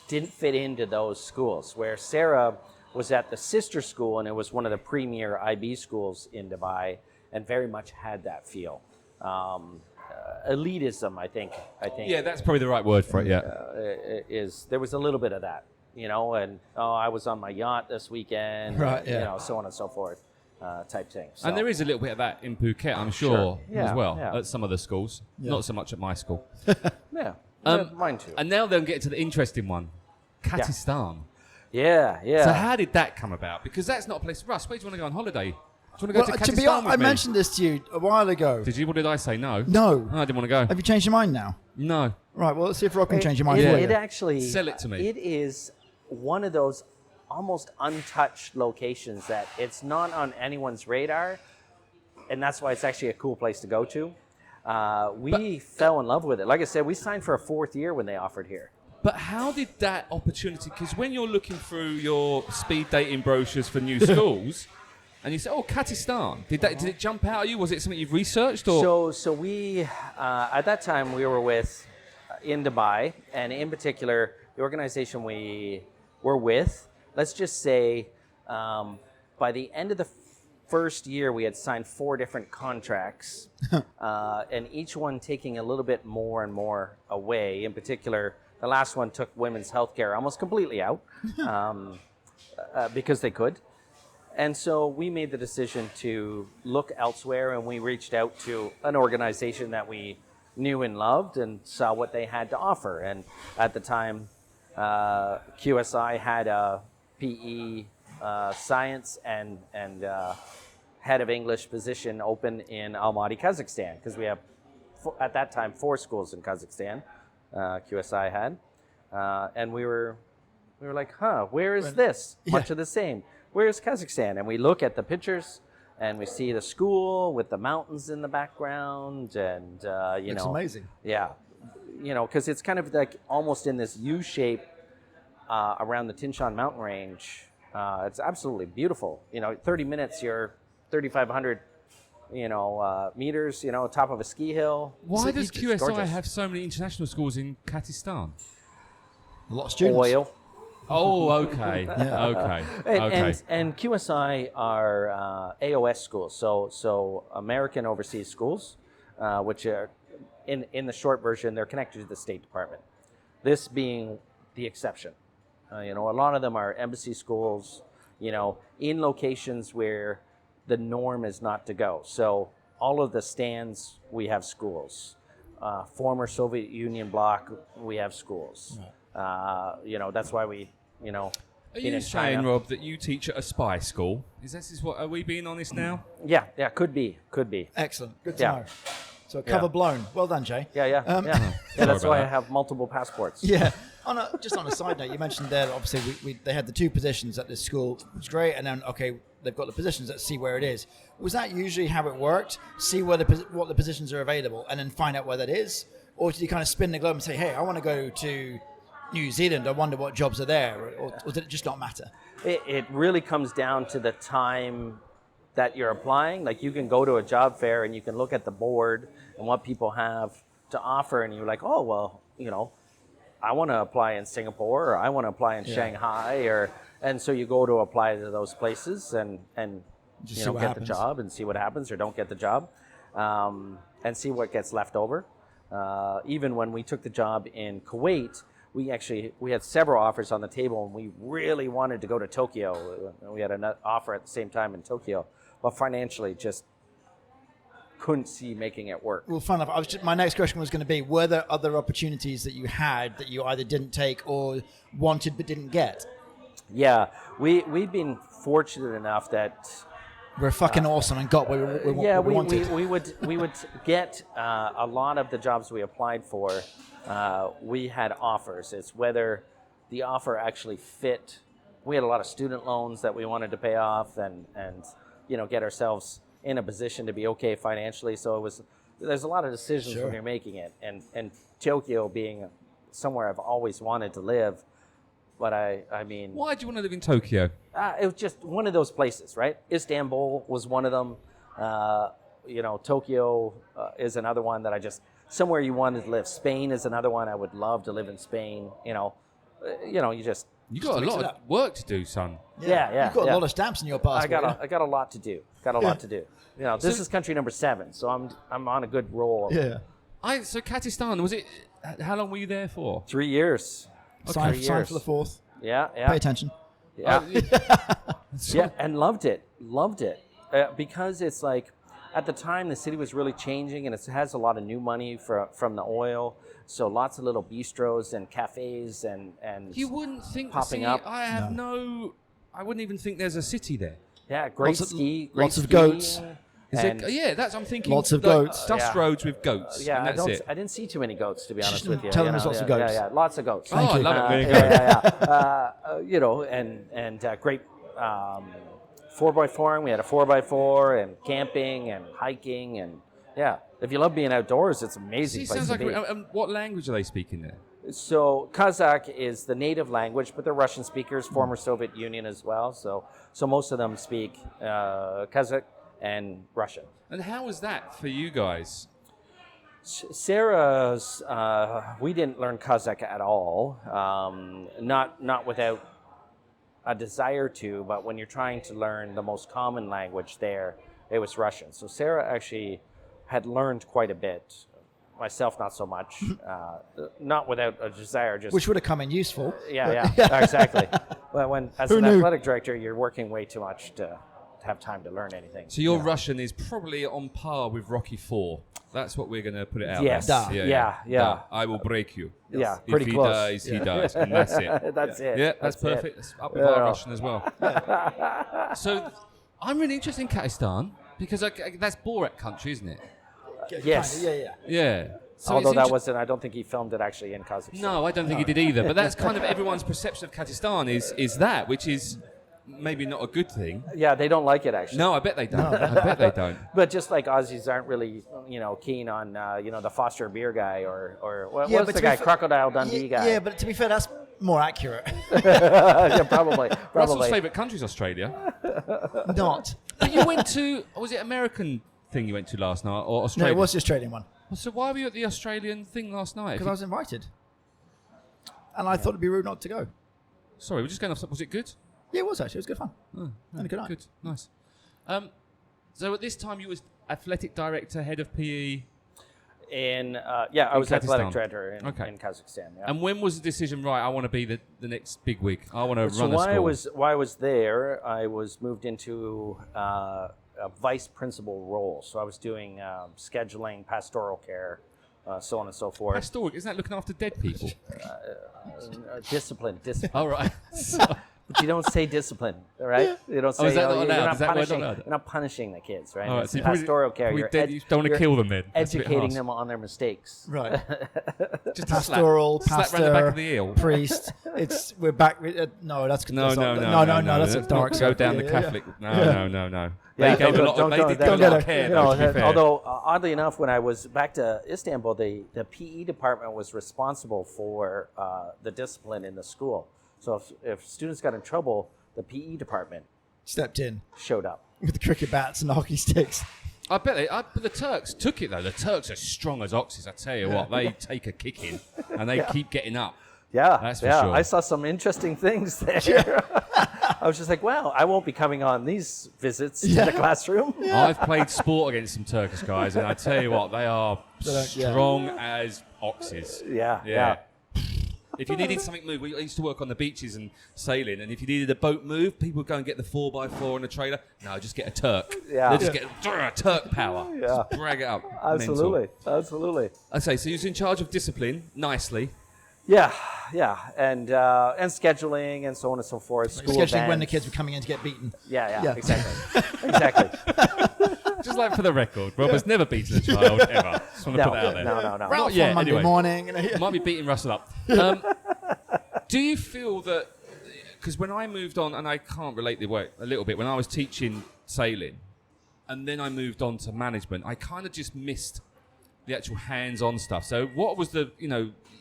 Speaker 3: didn't fit into those schools, where Sarah was at the sister school, and it was one of the premier IB schools in Dubai, and very much had that feel. Elitism, I think.
Speaker 1: Yeah, that's probably the right word for it. Yeah,
Speaker 3: There was a little bit of that, you know, and I was on my yacht this weekend,
Speaker 2: right? Yeah.
Speaker 3: You know, so on and so forth, type thing. So.
Speaker 1: And there is a little bit of that in Phuket, I'm sure,
Speaker 3: Yeah,
Speaker 1: as well,
Speaker 3: yeah.
Speaker 1: at some of the schools. Not so much at my school.
Speaker 3: Yeah, mine too.
Speaker 1: And now they'll get to the interesting one, Kazakhstan.
Speaker 3: Yeah.
Speaker 1: So how did that come about? Because that's not a place. Russ, where do you want to go on holiday? Do you want to go to Kazakhstan
Speaker 2: be honest,
Speaker 1: with
Speaker 2: I
Speaker 1: me?
Speaker 2: mentioned this to you a while ago.
Speaker 1: Did you? What did I say? No.
Speaker 2: No.
Speaker 1: Oh, I didn't want to go.
Speaker 2: Have you changed your mind now?
Speaker 1: No.
Speaker 2: Right. Well, let's see if Rob can change your mind.
Speaker 3: It,
Speaker 2: for
Speaker 3: it
Speaker 2: you.
Speaker 3: actually
Speaker 1: Sell it to me.
Speaker 3: It is one of those almost untouched locations that it's not on anyone's radar, and that's why it's actually a cool place to go to. We fell in love with it. Like I said, we signed for a 4th year when they offered here.
Speaker 1: But how did that opportunity? Because when you're looking through your speed dating brochures for new schools, and you say, "Oh, Kazakhstan," did it jump out at you? Was it something you've researched, or?
Speaker 3: So we at that time we were with in Dubai, and in particular the organization we were with. Let's just say by the end of the first year, we had signed 4 different contracts, and each one taking a little bit more and more away. In particular, the last one took women's healthcare almost completely out because they could. And so we made the decision to look elsewhere, and we reached out to an organization that we knew and loved and saw what they had to offer. And at the time, QSI had a PE science and head of English position open in Almaty, Kazakhstan, because we have, at that time, 4 schools in Kazakhstan, QSI had. And we were like, where is this? Much of the same. Where's Kazakhstan? And we look at the pictures, and we see the school with the mountains in the background, and you
Speaker 2: Looks
Speaker 3: know,
Speaker 2: amazing.
Speaker 3: Yeah, you know, because it's kind of like almost in this U shape around the Tinshan mountain range. It's absolutely beautiful. You know, 30 minutes, you're 3,500, meters. You know, top of a ski hill.
Speaker 1: Why does
Speaker 3: It's
Speaker 1: QSI
Speaker 3: gorgeous.
Speaker 1: have so many international schools in Kazakhstan?
Speaker 2: A lot of students.
Speaker 3: Oil?
Speaker 1: Oh, okay. Okay.
Speaker 3: And QSI are AOS schools, so American Overseas Schools, which are, in the short version, they're connected to the State Department. This being the exception. A lot of them are embassy schools, in locations where the norm is not to go. So all of the stands, we have schools. Former Soviet Union bloc, we have schools. That's why we,
Speaker 1: Are you saying,
Speaker 3: China.
Speaker 1: Rob, that you teach at a spy school? Are we being honest now?
Speaker 3: Yeah, could be.
Speaker 2: Excellent. Good to
Speaker 3: Yeah.
Speaker 2: know. So cover blown. Well done, Jay.
Speaker 3: Yeah. That's why I have multiple passports.
Speaker 2: Yeah. Just on a side note, you mentioned there, obviously, they had the 2 positions at this school, which is great, and then, okay, they've got the positions, let's see where it is. Was that usually how it worked? See what the positions are available, and then find out where that is? Or did you kind of spin the globe and say, hey, I want to go to New Zealand, I wonder what jobs are there, or did it just not matter?
Speaker 3: It really comes down to the time that you're applying. Like, you can go to a job fair and you can look at the board and what people have to offer, and you're like, oh, well, I want to apply in Singapore, or I want to apply in Shanghai, and so you go to apply to those places and
Speaker 2: Just
Speaker 3: get the job and see what happens, or don't get the job, and see what gets left over. Even when we took the job in Kuwait, we had several offers on the table, and we really wanted to go to Tokyo. We had an offer at the same time in Tokyo, but financially just couldn't see making it work.
Speaker 2: Well, fun enough. My next question was going to be, were there other opportunities that you had that you either didn't take or wanted but didn't get?
Speaker 3: Yeah, we've been fortunate enough that
Speaker 2: we're fucking awesome and got what we wanted.
Speaker 3: we would get a lot of the jobs we applied for. We had offers. It's whether the offer actually fit. We had a lot of student loans that we wanted to pay off and get ourselves in a position to be okay financially. So there's a lot of decisions when you're making it. And Tokyo being somewhere I've always wanted to live, but I mean,
Speaker 1: why do you want to live in Tokyo?
Speaker 3: it was just one of those places, right? Istanbul was one of them. Tokyo is another one that somewhere you wanted to live. Spain is another one. I would love to live in Spain. You
Speaker 1: got a lot of work to do, son.
Speaker 3: Yeah.
Speaker 2: You've got a lot of stamps in your passport.
Speaker 3: I got a lot to do. This is country number 7, so I'm on a good roll.
Speaker 2: Yeah.
Speaker 1: So Kazakhstan, was it? How long were you there for?
Speaker 3: 3 years.
Speaker 2: Sign for the 4th.
Speaker 3: Yeah.
Speaker 2: Pay attention.
Speaker 3: Yeah. Yeah, and loved it. Because it's like, at the time, the city was really changing, and it has a lot of new money from the oil. So lots of little bistros and cafes and
Speaker 1: You wouldn't think
Speaker 3: popping up.
Speaker 1: I wouldn't even think there's a city there.
Speaker 3: Yeah, great
Speaker 2: lots of goats.
Speaker 1: I'm thinking.
Speaker 2: Lots of goats.
Speaker 1: Dust roads with goats.
Speaker 3: Yeah,
Speaker 1: and that's it.
Speaker 3: I didn't see too many goats, to be honest with you.
Speaker 2: Tell them there's lots of goats.
Speaker 3: Yeah, lots of goats.
Speaker 1: I love it. Really
Speaker 3: Great 4x4. We had a 4x4 and camping and hiking and if you love being outdoors, it's an amazing place to be.
Speaker 1: What language are they speaking there?
Speaker 3: So Kazakh is the native language, but they're Russian speakers, former Soviet Union as well. So most of them speak Kazakh and Russian.
Speaker 1: And how was that for you guys?
Speaker 3: Sarah's, we didn't learn Kazakh at all, not without a desire to, but when you're trying to learn the most common language there, it was Russian. So Sarah actually had learned quite a bit. Myself, not so much. Not without a desire.
Speaker 2: Which would have come in useful.
Speaker 3: Yeah, exactly. Well, as an athletic director, you're working way too much to have time to learn anything.
Speaker 1: So your Russian is probably on par with Rocky IV. That's what we're going to put it out
Speaker 3: yes.
Speaker 1: there.
Speaker 3: Yeah.
Speaker 1: I will break you.
Speaker 3: Yeah,
Speaker 1: if
Speaker 3: pretty
Speaker 1: he
Speaker 3: close.
Speaker 1: dies, he dies. And that's it.
Speaker 3: That's it.
Speaker 1: Yeah, that's perfect. That's up with our Russian as well. So I'm really interested in Kazakhstan because that's Borat country, isn't it?
Speaker 3: Yes.
Speaker 1: Yeah. So
Speaker 3: although that wasn't, I don't think he filmed it actually in Kazakhstan.
Speaker 1: No, I don't think he did either. But that's kind of everyone's perception of Kazakhstan is that, which is maybe not a good thing.
Speaker 3: Yeah, they don't like it actually.
Speaker 1: No, I bet they don't. I bet they don't.
Speaker 3: But just like Aussies aren't really, keen on, the Foster beer guy or what's the guy, Crocodile Dundee guy.
Speaker 2: Yeah, but to be fair, that's more accurate.
Speaker 3: Yeah, probably.
Speaker 1: Russell's favourite country is Australia.
Speaker 2: Not.
Speaker 1: But you went to, was it American thing you went to last night or Australian?
Speaker 2: No, it was the Australian one.
Speaker 1: So why were you at the Australian thing last night?
Speaker 2: Because I was invited. And I thought it'd be rude not to go.
Speaker 1: Sorry, we're just going off. Was it good?
Speaker 2: Yeah, it was actually. It was good fun. And a good night.
Speaker 1: Good, nice. So at this time you was athletic director, head of PE.
Speaker 3: I was athletic
Speaker 1: Kazakhstan.
Speaker 3: director in Kazakhstan. Yeah.
Speaker 1: And when was the decision, right, I want to be the next big wig? I want to
Speaker 3: So
Speaker 1: run a school.
Speaker 3: while I was there, I was moved into a vice principal role. So I was doing scheduling, pastoral care, so on and so forth.
Speaker 1: Pastoral, isn't that looking after dead people?
Speaker 3: Discipline.
Speaker 1: All right.
Speaker 3: But you don't say discipline, all right? You don't say
Speaker 1: is that not
Speaker 3: you're
Speaker 1: allowed?
Speaker 3: not
Speaker 1: Is that word not
Speaker 3: punishing.
Speaker 1: allowed?
Speaker 3: You're not punishing the kids, right?
Speaker 1: All right,
Speaker 3: It's
Speaker 1: so you probably-
Speaker 3: pastoral care.
Speaker 1: probably
Speaker 3: You're
Speaker 1: dead- you don't want to
Speaker 3: you're
Speaker 1: kill them then. That's a bit
Speaker 3: educating
Speaker 1: harsh.
Speaker 3: them on their mistakes.
Speaker 2: Right.
Speaker 1: Just
Speaker 2: Pastoral,
Speaker 1: slap round the back of the eel.
Speaker 2: priest. We're back. No, that's
Speaker 1: No,
Speaker 2: that's
Speaker 1: no,
Speaker 2: not-
Speaker 1: no,
Speaker 2: no. That's a
Speaker 1: Let's
Speaker 2: dark
Speaker 1: not
Speaker 2: side.
Speaker 1: go down the
Speaker 2: Yeah, yeah.
Speaker 1: Catholic. No.
Speaker 3: Yeah,
Speaker 1: They gave a lot.
Speaker 3: don't
Speaker 1: They
Speaker 3: go
Speaker 1: did
Speaker 3: there.
Speaker 1: give a lot of care, though, to be fair.
Speaker 3: Although oddly enough, when I was back to Istanbul, the PE department was responsible for the discipline in the school. So if students got in trouble, the PE department
Speaker 2: Stepped in
Speaker 3: showed up.
Speaker 2: with the cricket bats and the hockey sticks.
Speaker 1: I bet but the Turks took it though. The Turks are strong as oxes. I tell you what, they take a kicking and they keep getting up.
Speaker 3: Yeah,
Speaker 1: That's for sure.
Speaker 3: I saw some interesting things there. I was just like, wow, I won't be coming on these visits in the classroom.
Speaker 1: I've played sport against some Turkish guys, and I tell you what, they are
Speaker 2: don't- yeah.
Speaker 1: strong as oxes.
Speaker 3: Yeah.
Speaker 1: If you needed something moved, I used to work on the beaches and sailing, and if you needed a boat moved, people would go and get the 4x4 and a trailer. No, just get a Turk.
Speaker 3: Yeah.
Speaker 1: They'll just get Turk power.
Speaker 3: Yeah.
Speaker 1: Just drag it up.
Speaker 3: Absolutely.
Speaker 1: Mental.
Speaker 3: Absolutely.
Speaker 1: I say, so you was in charge of discipline, nicely.
Speaker 3: Yeah, and scheduling and so on and so forth. School
Speaker 2: Scheduling when the
Speaker 3: events.
Speaker 2: kids were coming in to get beaten.
Speaker 3: Yeah, exactly.
Speaker 1: Just like for the record, Robert's never beaten a child, ever. Just want to
Speaker 3: No,
Speaker 1: put that out there.
Speaker 3: no.
Speaker 1: Not
Speaker 2: Ralph
Speaker 1: yet,
Speaker 2: on Monday
Speaker 1: anyway.
Speaker 2: morning. You know, yeah.
Speaker 1: Might be beating Russell up. Do you feel that, because when I moved on, and I can't relate the way a little bit, when I was teaching sailing, and then I moved on to management, I kind of just missed the actual hands-on stuff. So what was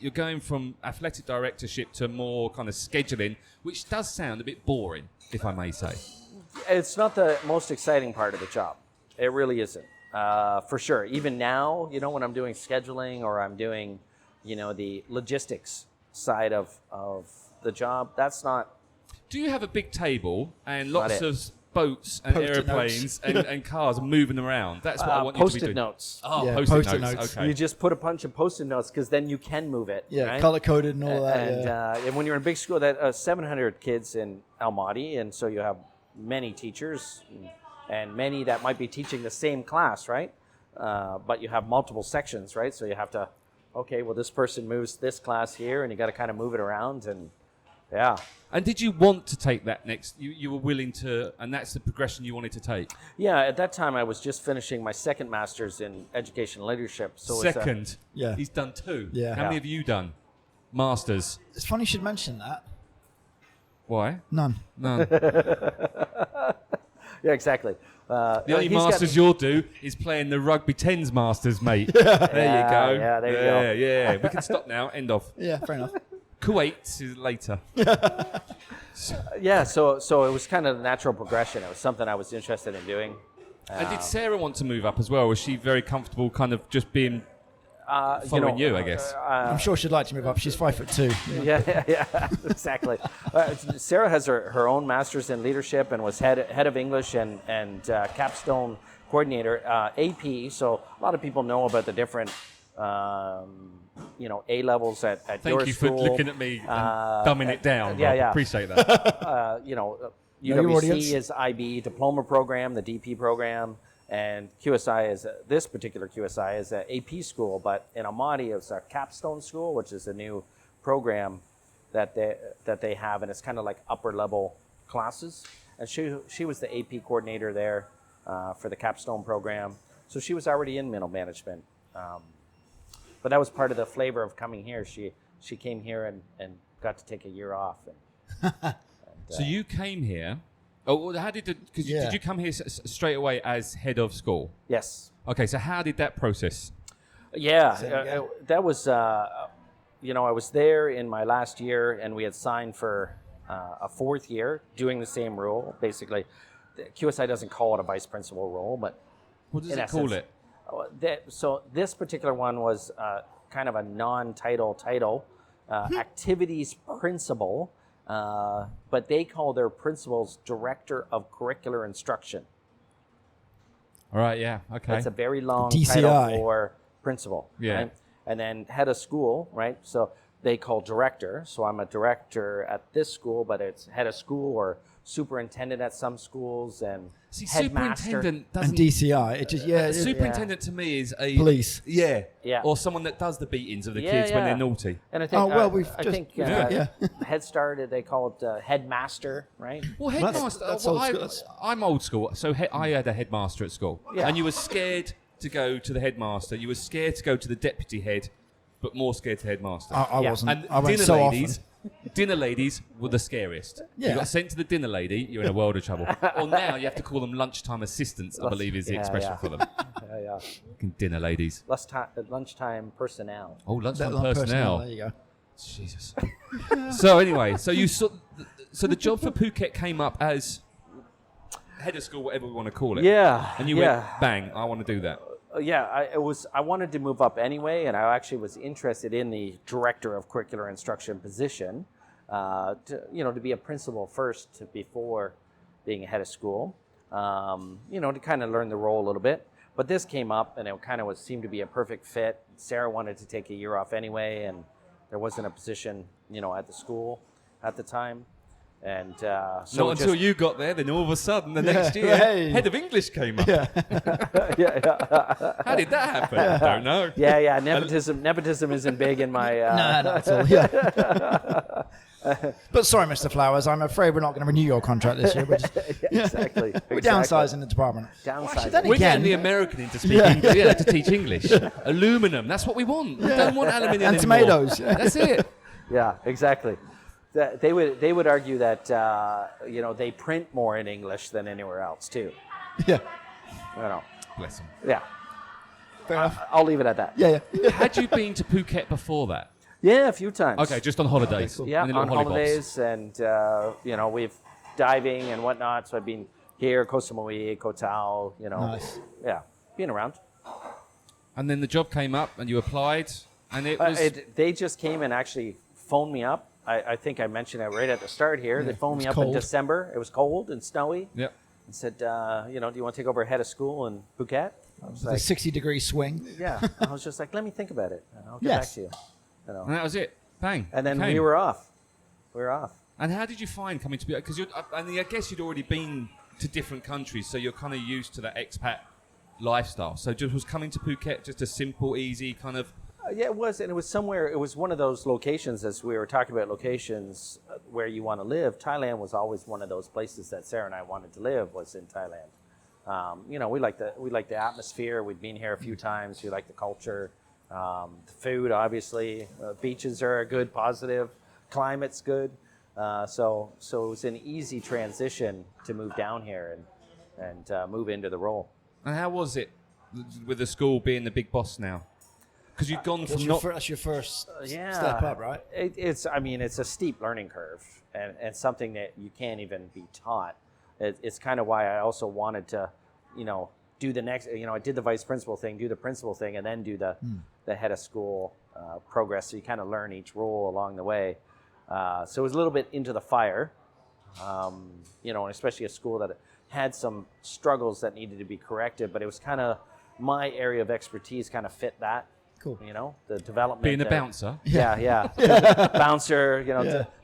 Speaker 1: you're going from athletic directorship to more kind of scheduling, which does sound a bit boring, if I may say.
Speaker 3: It's not the most exciting part of the job. It really isn't, for sure. Even now, when I'm doing scheduling or I'm doing, the logistics side of the job, that's not.
Speaker 1: Do you have a big table and
Speaker 3: Not
Speaker 1: lots
Speaker 3: it.
Speaker 1: of boats and
Speaker 2: Post-it
Speaker 1: airplanes and cars moving around? That's what I want you to be
Speaker 3: Post-it
Speaker 1: doing.
Speaker 3: notes.
Speaker 1: Oh,
Speaker 2: Yeah,
Speaker 1: post-it
Speaker 2: post-it
Speaker 1: notes.
Speaker 2: notes.
Speaker 1: Okay.
Speaker 3: You just put a bunch of post-it notes because then you can move it.
Speaker 2: Yeah,
Speaker 3: right?
Speaker 2: color coded and all that.
Speaker 3: And,
Speaker 2: yeah.
Speaker 3: and when you're in a big school, that 700 kids in Almaty, and so you have many teachers and many that might be teaching the same class, right? But you have multiple sections, right? So you have to, okay, well, this person moves this class here, and you got to kind of move it around, and yeah.
Speaker 1: And did you want to take that next? You were willing to, and that's the progression you wanted to take.
Speaker 3: Yeah, at that time, I was just finishing my second master's in education leadership. So
Speaker 1: Second,
Speaker 2: Yeah.
Speaker 1: he's done 2.
Speaker 2: Yeah.
Speaker 1: How many
Speaker 3: Yeah.
Speaker 1: have you done? Masters.
Speaker 2: It's funny you should mention that.
Speaker 1: Why?
Speaker 2: None.
Speaker 1: None.
Speaker 3: yeah, exactly.
Speaker 1: The only Masters you'll do is playing the Rugby 10s Masters, mate. There you go.
Speaker 3: Yeah, there you go.
Speaker 1: Yeah. We can stop now. End of.
Speaker 2: Yeah, fair enough.
Speaker 1: Kuwait is later.
Speaker 3: Yeah, so it was kind of a natural progression. It was something I was interested in doing.
Speaker 1: And did Sarah want to move up as well? Was she very comfortable kind of just being following you, I guess?
Speaker 2: I'm sure she'd like to move up. She's 5'2".
Speaker 3: Yeah, exactly. Sarah has her own master's in leadership and was head of English and capstone coordinator, AP. So a lot of people know about the different, A levels at your
Speaker 1: Thank you for
Speaker 3: school.
Speaker 1: looking at me and dumbing it down.
Speaker 3: yeah,
Speaker 1: Rob.
Speaker 3: yeah.
Speaker 1: Appreciate that.
Speaker 2: your audience.
Speaker 3: UWC is IB diploma program, the DP program, and QSI is this particular QSI is an AP school, but in Almaty it's a capstone school, which is a new program that they have, and it's kind of like upper level classes. And she was the AP coordinator there for the capstone program, so she was already in middle management. But that was part of the flavor of coming here. She came here and got to take a year off.
Speaker 1: So you came here. Oh, well, how did
Speaker 2: Yeah.
Speaker 1: did you come here straight away as head of school?
Speaker 3: Yes.
Speaker 1: Okay, so how did that process?
Speaker 3: Yeah,
Speaker 2: again.
Speaker 3: that was, I was there in my last year, and we had signed for a fourth year doing the same role. Basically, QSI doesn't call it a vice principal role, but
Speaker 1: What does
Speaker 3: in
Speaker 1: it call
Speaker 3: essence,
Speaker 1: it?
Speaker 3: So this particular one was kind of a non-title title, activities principal, but they call their principals director of curricular instruction.
Speaker 1: All right, yeah, okay.
Speaker 3: It's a very long
Speaker 2: DCI.
Speaker 3: title for principal,
Speaker 1: Yeah.
Speaker 3: right? And then head of school, right? So they call director. So I'm a director at this school, but it's head of school or superintendent at some schools and
Speaker 1: See,
Speaker 3: headmaster.
Speaker 1: superintendent
Speaker 2: And
Speaker 1: doesn't.
Speaker 2: DCI, it just
Speaker 1: Superintendent to me is a
Speaker 2: police.
Speaker 1: Yeah.
Speaker 3: Yeah.
Speaker 1: Or someone that does the beatings of the
Speaker 3: Yeah,
Speaker 1: kids when
Speaker 3: yeah.
Speaker 1: they're naughty.
Speaker 3: And I think,
Speaker 2: Oh, well,
Speaker 3: Head Start, they call it headmaster, right?
Speaker 1: Well,
Speaker 2: Well,
Speaker 1: headmaster.
Speaker 2: that's
Speaker 1: well,
Speaker 2: old school. That's-
Speaker 1: I'm old school, so I had a headmaster at school,
Speaker 3: Yeah.
Speaker 1: and you were scared to go to the headmaster. You were scared to go to the deputy head, but more scared to headmaster.
Speaker 2: I
Speaker 3: Yeah.
Speaker 2: wasn't.
Speaker 1: and
Speaker 2: I went
Speaker 1: dinner
Speaker 2: so
Speaker 1: ladies,
Speaker 2: often.
Speaker 1: dinner ladies were the scariest.
Speaker 2: Yeah.
Speaker 1: You got sent to the dinner lady, you're in a world of trouble. Or now you have to call them lunchtime assistants, I believe is the
Speaker 3: Yeah,
Speaker 1: expression
Speaker 3: yeah.
Speaker 1: for them.
Speaker 3: Yeah.
Speaker 1: Fucking dinner ladies.
Speaker 3: Lunchtime personnel.
Speaker 1: Oh, lunchtime
Speaker 2: That
Speaker 1: personnel.
Speaker 2: There you go.
Speaker 1: Jesus. So anyway, so you saw, so the job for Phuket came up as head of school, whatever we want to call it.
Speaker 3: Yeah.
Speaker 1: And you
Speaker 3: yeah.
Speaker 1: went, bang, I want to do that.
Speaker 3: I wanted to move up anyway, and I actually was interested in the director of curricular instruction position, to be a principal first before being a head of school, to kind of learn the role a little bit. But this came up, and it kind of seemed to be a perfect fit. Sarah wanted to take a year off anyway, and there wasn't a position, at the school at the time. And so
Speaker 1: Not until you got there, then all of a sudden, the
Speaker 2: Yeah.
Speaker 1: next year,
Speaker 2: Hey.
Speaker 1: head of English came up.
Speaker 2: Yeah.
Speaker 1: How did that happen? I don't know.
Speaker 3: yeah. Nepotism isn't big in my.
Speaker 2: No, not at all. Yeah. But sorry, Mr. Flowers, I'm afraid we're not going to renew your contract this year. We're, just,
Speaker 3: Exactly.
Speaker 2: we're downsizing the department.
Speaker 3: Downsizing.
Speaker 2: then
Speaker 1: We're
Speaker 2: again,
Speaker 1: getting the American in to speak English, to teach English. Aluminum, that's what we want. We don't want aluminium
Speaker 2: And
Speaker 1: anymore.
Speaker 2: tomatoes.
Speaker 1: That's it.
Speaker 3: Yeah, exactly. They would argue that they print more in English than anywhere else too.
Speaker 2: Yeah.
Speaker 1: Bless them.
Speaker 3: Yeah.
Speaker 2: Fair enough.
Speaker 3: I'll leave it at that.
Speaker 2: Yeah.
Speaker 1: Had you been to Phuket before that?
Speaker 3: Yeah, a few times.
Speaker 1: Okay, just on holidays.
Speaker 3: Yeah,
Speaker 1: In the
Speaker 3: on
Speaker 1: little hollybobs.
Speaker 3: holidays, and we've diving and whatnot. So I've been here, Koh Samui, Koh Tao.
Speaker 2: Nice.
Speaker 3: Yeah, been around.
Speaker 1: And then the job came up, and you applied, and it was.
Speaker 3: They just came and actually phoned me up. I think I mentioned it right at the start here.
Speaker 2: Yeah,
Speaker 3: They phoned me
Speaker 2: it's
Speaker 3: up in
Speaker 2: cold.
Speaker 3: December. It was cold and snowy.
Speaker 1: Yep.
Speaker 3: And said, do you want to take over head of school in Phuket? I was
Speaker 2: The
Speaker 3: like,
Speaker 2: 60-degree swing.
Speaker 3: yeah. I was just like, let me think about it, and I'll get
Speaker 2: Yes.
Speaker 3: back to you.
Speaker 1: And that was it. Bang.
Speaker 3: And then
Speaker 1: Came.
Speaker 3: we were off.
Speaker 1: And how did you find coming to Phuket? Because I guess you'd already been to different countries, so you're kind of used to that expat lifestyle. So just was coming to Phuket just a simple, easy kind of.
Speaker 3: Yeah, it was, and it was somewhere. It was one of those locations, as we were talking about locations where you want to live. Thailand was always one of those places that Sarah and I wanted to live. Was in Thailand. We like the atmosphere. We'd been here a few times. We like the culture, the food. Obviously, beaches are a good, positive. Climate's good. So it was an easy transition to move down here and move into the role.
Speaker 1: And how was it with the school being the big boss now? Because you'd gone from not.
Speaker 2: That's your first
Speaker 3: Yeah.
Speaker 2: step up, right?
Speaker 3: It's a steep learning curve and something that you can't even be taught. It's kind of why I also wanted to, do the next, I did the vice principal thing, do the principal thing, and then do the head of school progress. So you kind of learn each role along the way. So it was a little bit into the fire, and especially a school that had some struggles that needed to be corrected, but it was kind of my area of expertise kind of fit that.
Speaker 2: Cool.
Speaker 3: The development.
Speaker 1: Being a bouncer.
Speaker 3: Yeah. Bouncer,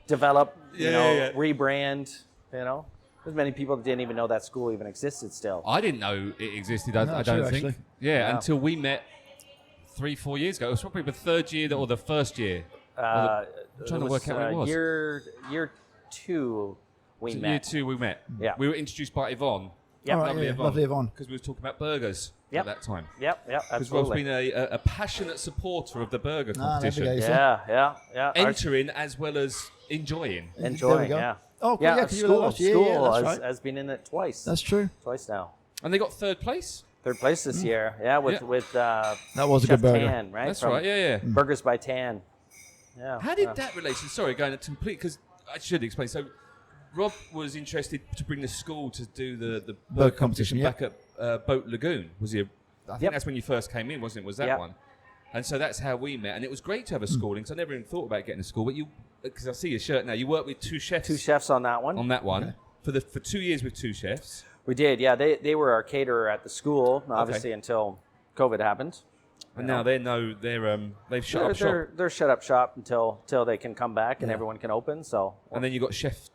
Speaker 3: develop, rebrand, There's many people that didn't even know that school even existed still.
Speaker 1: I didn't know it existed, I don't
Speaker 2: true,
Speaker 1: think.
Speaker 2: actually.
Speaker 1: Yeah, until we met 3-4 years ago. It was probably the third year or the first year. I'm trying to work out what it was.
Speaker 3: Year two we met.
Speaker 1: Year 2 we met.
Speaker 3: Yeah.
Speaker 1: We were introduced by Yvonne.
Speaker 3: Yep.
Speaker 2: All right,
Speaker 1: Lovely
Speaker 2: yeah,
Speaker 1: Yvonne.
Speaker 2: lovely Yvonne.
Speaker 1: Because we were talking about burgers
Speaker 3: Yep.
Speaker 1: at that time.
Speaker 3: Yep,
Speaker 1: Because Rob's
Speaker 3: absolutely.
Speaker 1: been a passionate supporter of the burger competition.
Speaker 2: there we go.
Speaker 3: Yeah.
Speaker 1: Entering as well as enjoying.
Speaker 3: Enjoying,
Speaker 2: There we go.
Speaker 3: yeah.
Speaker 2: Oh, cool, yeah, 'cause you were
Speaker 3: school,
Speaker 2: last year,
Speaker 3: school
Speaker 2: yeah, that's
Speaker 3: has,
Speaker 2: right.
Speaker 3: has been in it twice.
Speaker 2: That's true.
Speaker 3: Twice now.
Speaker 1: And they got third place.
Speaker 3: Third place this year. Yeah, with
Speaker 2: That was a
Speaker 3: Chef
Speaker 2: good burger.
Speaker 3: Tan, right?
Speaker 1: That's
Speaker 3: From
Speaker 1: right, yeah.
Speaker 3: Burgers by Tan. Yeah.
Speaker 1: How did that relation? Sorry, going to complete because I should explain. So, Rob was interested to bring the school to do the burger competition
Speaker 2: yeah.
Speaker 1: back at Boat Lagoon. Was he? I think
Speaker 3: Yep.
Speaker 1: that's when you first came in, wasn't it? Was that
Speaker 3: Yep.
Speaker 1: one? And so that's how we met, and it was great to have a schooling. Because I never even thought about getting a school, but because I see your shirt now, you worked with two chefs.
Speaker 3: Two chefs on that one.
Speaker 1: on that one for 2 years with two chefs.
Speaker 3: We did, yeah. They were our caterer at the school, obviously, until COVID happened.
Speaker 1: And now they've shut up shop.
Speaker 3: They're shut up shop until they can come back and everyone can open. So
Speaker 1: and then you got Chef.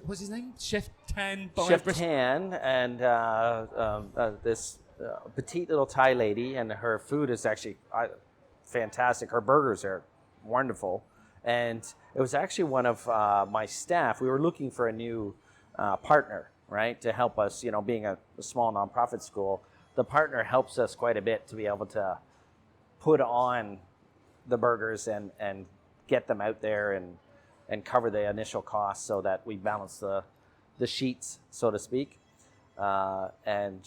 Speaker 1: What's his name? Chef Tan.
Speaker 3: Chef Tan and this petite little Thai lady, and her food is actually fantastic. Her burgers are wonderful, and it was actually one of my staff. We were looking for a new partner, right, to help us. Being a small nonprofit school, the partner helps us quite a bit to be able to put on the burgers and get them out there and cover the initial costs so that we balance the sheets, so to speak. And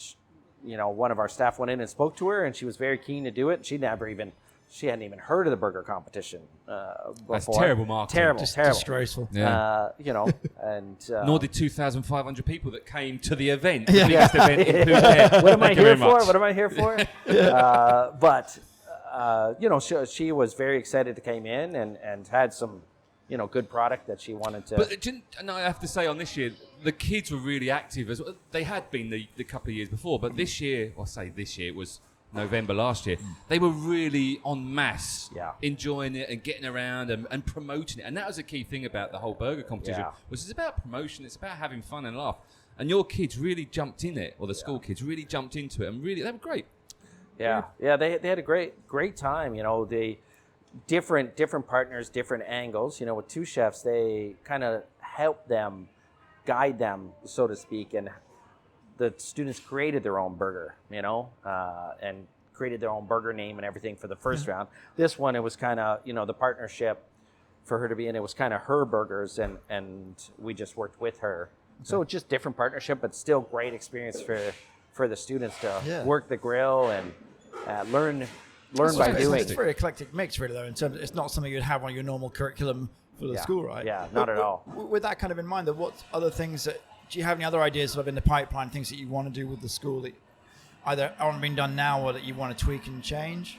Speaker 3: one of our staff went in and spoke to her, and she was very keen to do it. She hadn't even heard of the burger competition before.
Speaker 1: That's terrible marketing.
Speaker 3: Terrible.
Speaker 2: Disgraceful.
Speaker 1: Yeah.
Speaker 3: And
Speaker 1: nor did 2,500 people that came to the event.
Speaker 2: Yeah.
Speaker 1: The biggest event in Phuket.
Speaker 3: What am I
Speaker 1: Thank you
Speaker 3: here
Speaker 1: very
Speaker 3: for?
Speaker 1: much.
Speaker 3: What am I here for? But she was very excited to come in and had some, good product that she wanted to.
Speaker 1: But I have to say, on this year, the kids were really active as well. They had been the couple of years before, but this year, it was November last year. They were really en masse, enjoying it and getting around and promoting it. And that was a key thing about the whole burger competition. Was it's about promotion. It's about having fun and laugh. And your kids really jumped in it, or the school kids really jumped into it, and really they were great.
Speaker 3: Yeah, they had a great time. The different partners, different angles. With two chefs, they kind of help them, guide them, so to speak, and the students created their own burger, and created their own burger name and everything for the first round. This one, it was kind of, the partnership for her to be in, it was kind of her burgers, and we just worked with her. Okay. So just different partnership, but still great experience for the students to work the grill and learn by doing.
Speaker 2: It's a very eclectic mix, really, though. In terms of, it's not something you'd have on your normal curriculum for the school, right?
Speaker 3: Yeah, not at all.
Speaker 2: With that kind of in mind, though, what other things do you have any other ideas sort of in the pipeline, things that you want to do with the school that either aren't being done now or that you want to tweak and change?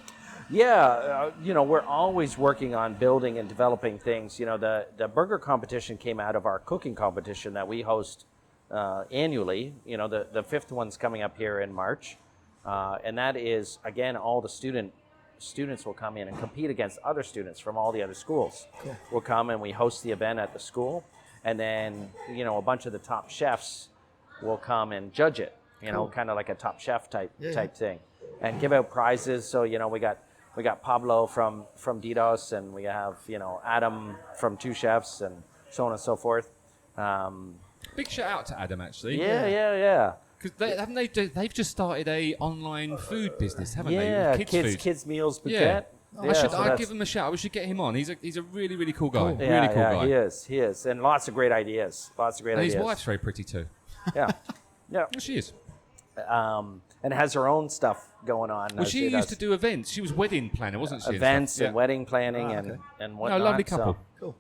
Speaker 3: Yeah, we're always working on building and developing things. The burger competition came out of our cooking competition that we host annually. The fifth one's coming up here in March. And that is, again, all the students will come in and compete against other students from all the other schools. Cool. We'll come and we host the event at the school. And then, a bunch of the top chefs will come and judge it, kind of like a Top Chef type thing, and give out prizes. So, we got Pablo from Didos, and we have, Adam from Two Chefs, and so on and so forth.
Speaker 1: Big shout out to Adam, actually.
Speaker 3: Yeah.
Speaker 1: Because they've just started a online food business, haven't they?
Speaker 3: Yeah,
Speaker 1: Kids' food.
Speaker 3: Kids Meals Phuket.
Speaker 1: Yeah.
Speaker 3: Yeah.
Speaker 1: I'd give him a shout. We should get him on. He's a really, really cool guy.
Speaker 2: Cool.
Speaker 1: Really cool guy.
Speaker 3: He is. And lots of great ideas.
Speaker 1: And his wife's very pretty too.
Speaker 3: Yeah.
Speaker 1: Yeah, she is.
Speaker 3: And has her own stuff going on.
Speaker 1: Well, she used to do events. She was wedding planner, wasn't she?
Speaker 3: Events and wedding planning and whatnot.
Speaker 1: No, lovely couple.
Speaker 2: Cool.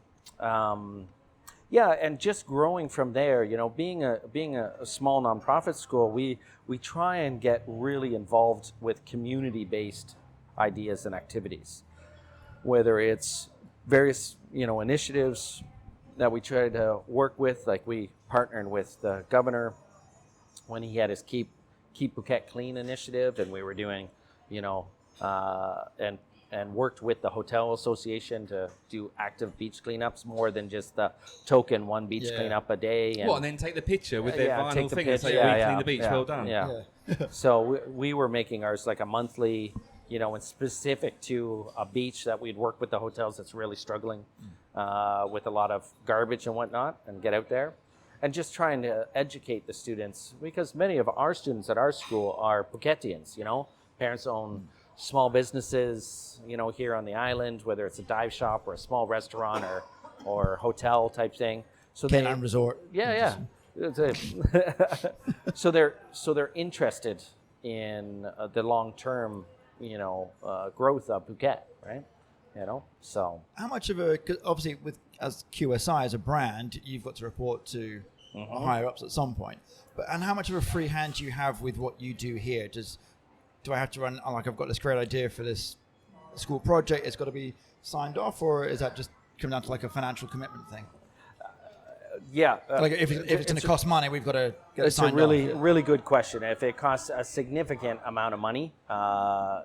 Speaker 3: Yeah, and just growing from there, being a small nonprofit school, we try and get really involved with community-based ideas and activities, whether it's various initiatives that we try to work with, like we partnered with the governor when he had his Keep Phuket Clean initiative, and we were doing and worked with the hotel association to do active beach cleanups more than just the token one beach cleanup a day.
Speaker 1: And then take the picture with their vinyl thing and say,
Speaker 3: we
Speaker 1: clean the beach, well done.
Speaker 3: Yeah. So we were making ours like a monthly, and specific to a beach that we'd work with the hotels that's really struggling with a lot of garbage and whatnot, and get out there. And just trying to educate the students, because many of our students at our school are Phuketians, parents own small businesses, here on the island, whether it's a dive shop or a small restaurant or hotel type thing. So
Speaker 2: Canine resort.
Speaker 3: Yeah. So they're interested in the long-term, growth of Phuket, right? So
Speaker 2: how much of 'cause obviously as QSI as a brand, you've got to report to higher ups at some point. And how much of a free hand do you have with what you do here? Do I have to run, I've got this great idea for this school project, it's got to be signed off, or is that just come down to like a financial commitment thing?
Speaker 3: Yeah.
Speaker 2: Like if it's going to cost money, we've got to get it
Speaker 3: It's a
Speaker 2: signed
Speaker 3: really,
Speaker 2: off.
Speaker 3: really good question. If it costs a significant amount of money,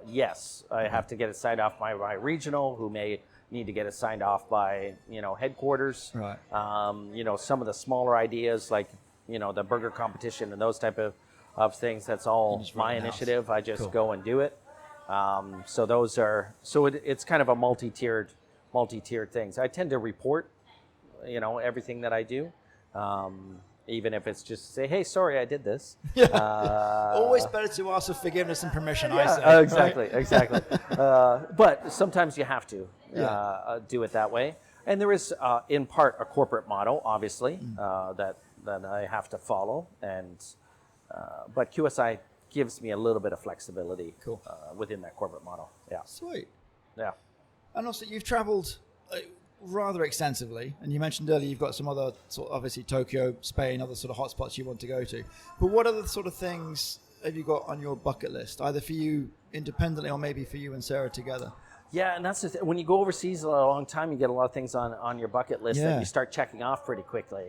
Speaker 3: yes, I have to get it signed off by my regional, who may need to get it signed off by, headquarters.
Speaker 2: Right.
Speaker 3: Some of the smaller ideas like, the burger competition and those type of things, that's all
Speaker 2: just run
Speaker 3: my
Speaker 2: in-house.
Speaker 3: initiative. I just
Speaker 2: Cool.
Speaker 3: go and do it. It's kind of a multi-tiered things. I tend to report, everything that I do. Even if it's just say, hey, sorry, I did this.
Speaker 2: Always better to ask for forgiveness and permission, I say.
Speaker 3: Exactly. But sometimes you have to do it that way. And there is, in part, a corporate model, obviously, that I have to follow. But QSI gives me a little bit of flexibility within that corporate model. Yeah.
Speaker 2: Sweet.
Speaker 3: Yeah.
Speaker 2: And also, you've traveled rather extensively, and you mentioned earlier you've got some other sort of, obviously Tokyo, Spain, other sort of hotspots you want to go to. But what other sort of things have you got on your bucket list, either for you independently or maybe for you and Sarah together?
Speaker 3: Yeah, and that's the when you go overseas a long time, you get a lot of things on your bucket list that you start checking off pretty quickly.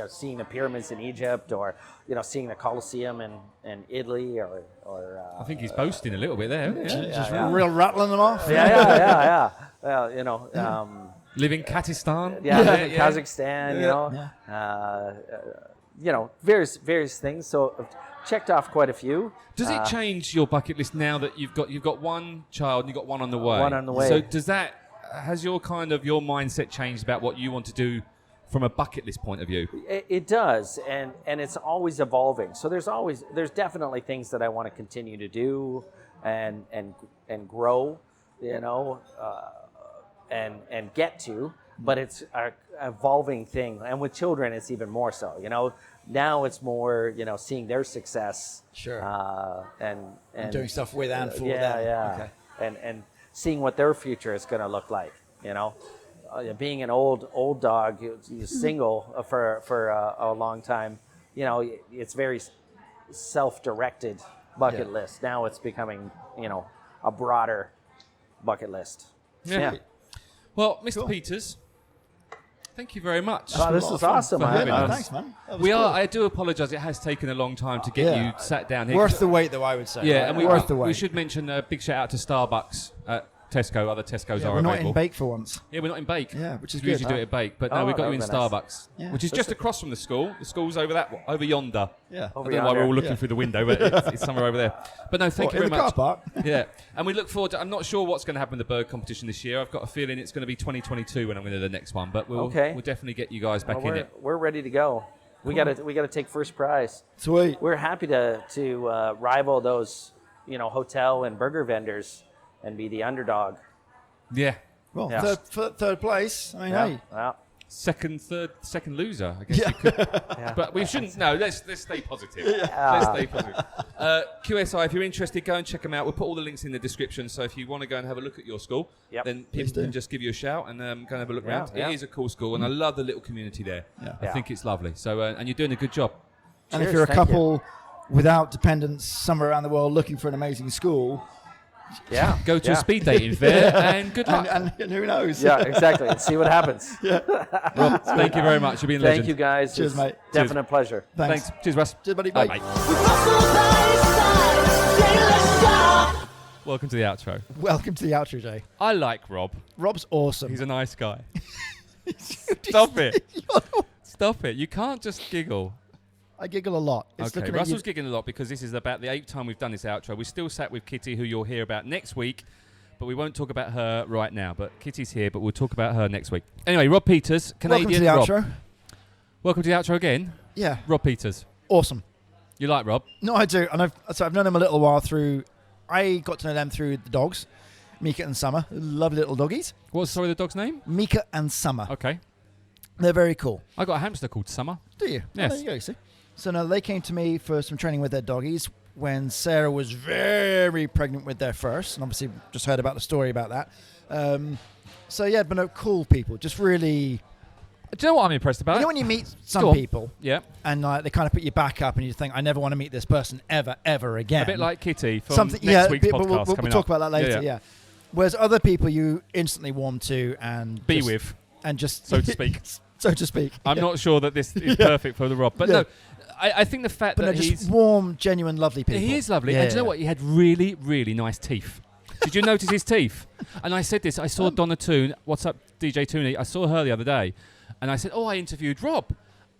Speaker 3: Seeing the pyramids in Egypt, or seeing the Colosseum in Italy, or
Speaker 1: I think he's boasting a little bit there. Yeah.
Speaker 2: Real rattling them off.
Speaker 3: yeah.
Speaker 1: Live in Kazakhstan.
Speaker 3: Kazakhstan. Various things. So I've checked off quite a few.
Speaker 1: Does it change your bucket list now that you've got one child and you've got one on the way?
Speaker 3: One on the way.
Speaker 1: So has your mindset changed about what you want to do from a bucket list point of view?
Speaker 3: It does, and it's always evolving. So there's definitely things that I want to continue to do and grow, and get to. But it's an evolving thing, and with children, it's even more so. Now it's more, seeing their success.
Speaker 2: Sure.
Speaker 3: And
Speaker 2: doing stuff with and for them.
Speaker 3: Yeah.
Speaker 2: Okay.
Speaker 3: And seeing what their future is going to look like. Being an old dog, single for a long time. It's very self-directed bucket list. Now it's becoming, a broader bucket list.
Speaker 1: Yeah. Well, Mr. Peters, thank you very much.
Speaker 3: Oh, this is awesome.
Speaker 1: for having us.
Speaker 2: Thanks, man. That was cool.
Speaker 1: I do apologise. It has taken a long time to get you sat down here.
Speaker 2: Worth the wait, though, I would say.
Speaker 1: Yeah, and
Speaker 2: worth the wait.
Speaker 1: we should mention a big shout out to Starbucks at Tesco. Other Tesco's are
Speaker 2: we're not
Speaker 1: available.
Speaker 2: in Bake for once.
Speaker 1: Yeah, we're not in Bake.
Speaker 2: Yeah, which is
Speaker 1: we usually
Speaker 2: good.
Speaker 1: do it at Bake, but no, we've got you in
Speaker 3: that would be nice.
Speaker 1: Starbucks,
Speaker 2: Yeah.
Speaker 1: which is just across from the school. The school's over yonder.
Speaker 2: Yeah.
Speaker 1: I don't know why we're all looking through the window, but it's somewhere over there. But no, thank you very
Speaker 2: in the car
Speaker 1: much.
Speaker 2: park.
Speaker 1: Yeah, and we look forward to. I'm not sure what's going to happen in the bird competition this year. I've got a feeling it's going to be 2022 when I'm going to the next one, but we'll definitely get you guys back in it.
Speaker 3: We're ready to go. We got to take first prize.
Speaker 2: Sweet.
Speaker 3: We're happy to rival those hotel and burger vendors and be the underdog.
Speaker 1: Yeah.
Speaker 2: Well,
Speaker 3: Yeah.
Speaker 2: third place. I mean, hey.
Speaker 3: Well,
Speaker 1: Second loser, I guess you could. But we shouldn't. No, let's stay positive. Let's stay positive. QSI, if you're interested, go and check them out. We'll put all the links in the description. So if you want to go and have a look at your school, then Pim can just give you a shout and go and have a look around.
Speaker 3: Yeah.
Speaker 1: It is a cool school, and I love the little community there.
Speaker 2: Yeah.
Speaker 1: I think it's lovely. So and you're doing a good job.
Speaker 2: And
Speaker 3: Cheers,
Speaker 2: if you're a
Speaker 3: thank
Speaker 2: couple without dependents somewhere around the world looking for an amazing school,
Speaker 1: Go to a speed dating fair and good luck.
Speaker 2: and who knows?
Speaker 3: Yeah, exactly. And see what happens.
Speaker 1: Rob, thank you very much. You've been a legend.
Speaker 3: Thank you, guys.
Speaker 2: Cheers,
Speaker 3: It's
Speaker 2: mate.
Speaker 3: Definite pleasure.
Speaker 2: Thanks.
Speaker 1: Cheers, Russ.
Speaker 2: Cheers, buddy.
Speaker 1: Bye.
Speaker 2: Bye.
Speaker 1: Welcome to the outro.
Speaker 2: Welcome to the outro, Jay.
Speaker 1: I like Rob.
Speaker 2: Rob's awesome.
Speaker 1: He's a nice guy. Stop it. Stop it. You can't just giggle.
Speaker 2: I giggle a lot. It's
Speaker 1: Okay,
Speaker 2: looking at
Speaker 1: Russell's
Speaker 2: you.
Speaker 1: giggling a lot because this is about the 8th time we've done this outro. We still sat with Kitty, who you'll hear about next week, but we won't talk about her right now. But Kitty's here, but we'll talk about her next week. Anyway, Rob Peters, Canadian
Speaker 2: Welcome to the
Speaker 1: Rob.
Speaker 2: outro.
Speaker 1: Welcome to the outro again.
Speaker 2: Yeah.
Speaker 1: Rob Peters.
Speaker 2: Awesome.
Speaker 1: You like Rob?
Speaker 2: No, I do. And I've known him a little while through... I got to know them through the dogs. Mika and Summer. Lovely little doggies.
Speaker 1: What's the dog's name?
Speaker 2: Mika and Summer.
Speaker 1: Okay.
Speaker 2: They're very cool.
Speaker 1: I got a hamster called Summer.
Speaker 2: Do you?
Speaker 1: Yes.
Speaker 2: Oh, there you go, see. So now they came to me for some training with their doggies when Sarah was very pregnant with their first, and obviously just heard about the story about that. So yeah, but no, cool people, just really.
Speaker 1: Do you know what I'm impressed about?
Speaker 2: You know when you meet
Speaker 1: Go
Speaker 2: some
Speaker 1: on.
Speaker 2: people,
Speaker 1: Yeah.
Speaker 2: and they kind of put you back up, and you think, I never want to meet this person ever again.
Speaker 1: A bit like Kitty from
Speaker 2: Something,
Speaker 1: next week's
Speaker 2: but
Speaker 1: podcast
Speaker 2: we'll
Speaker 1: coming
Speaker 2: talk
Speaker 1: up.
Speaker 2: about that later. Yeah. Whereas other people you instantly warm to and
Speaker 1: Be
Speaker 2: just-
Speaker 1: with,
Speaker 2: and just
Speaker 1: so to speak.
Speaker 2: so to speak.
Speaker 1: I'm not sure that this is perfect for the Rob. But no, I think the fact that
Speaker 2: he's
Speaker 1: he's...
Speaker 2: warm, genuine, lovely people.
Speaker 1: He is lovely.
Speaker 2: Yeah,
Speaker 1: And do you know what? He had really, really nice teeth. Did you notice his teeth? And I said this. I saw Donna Toon. What's up, DJ Tooney? I saw her the other day. And I said, I interviewed Rob.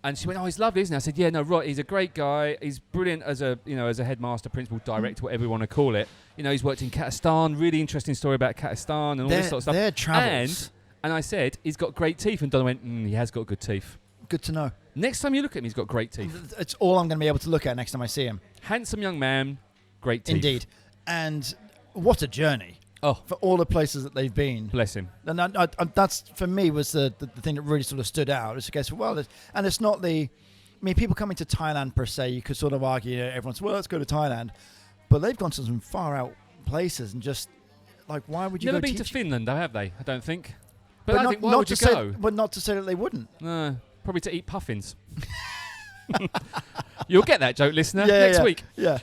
Speaker 1: And she went, he's lovely, isn't he? I said, yeah, no, Rob, he's a great guy. He's brilliant as a headmaster, principal, director, whatever you want to call it. He's worked in Kazakhstan. Really interesting story about Kazakhstan and all this sort of stuff.
Speaker 2: Their travels.
Speaker 1: And I said, he's got great teeth. And Donna went, he has got good teeth.
Speaker 2: Good to know.
Speaker 1: Next time you look at him, he's got great teeth.
Speaker 2: It's all I'm going to be able to look at next time I see him.
Speaker 1: Handsome young man, great teeth.
Speaker 2: Indeed. And what a journey.
Speaker 1: Oh,
Speaker 2: for all the places that they've been.
Speaker 1: Bless him.
Speaker 2: And that's, for me, was the thing that really sort of stood out. It's a case of, and it's not people coming to Thailand per se, you could sort of argue, everyone's, let's go to Thailand. But they've gone to some far out places and just, why would you
Speaker 1: never
Speaker 2: go
Speaker 1: been to Finland, though, have they? I don't think. But I think, why
Speaker 2: not
Speaker 1: would you
Speaker 2: to
Speaker 1: go?
Speaker 2: But not to say that they wouldn't.
Speaker 1: No, probably to eat puffins. You'll get that joke, listener, next week.
Speaker 2: Yeah.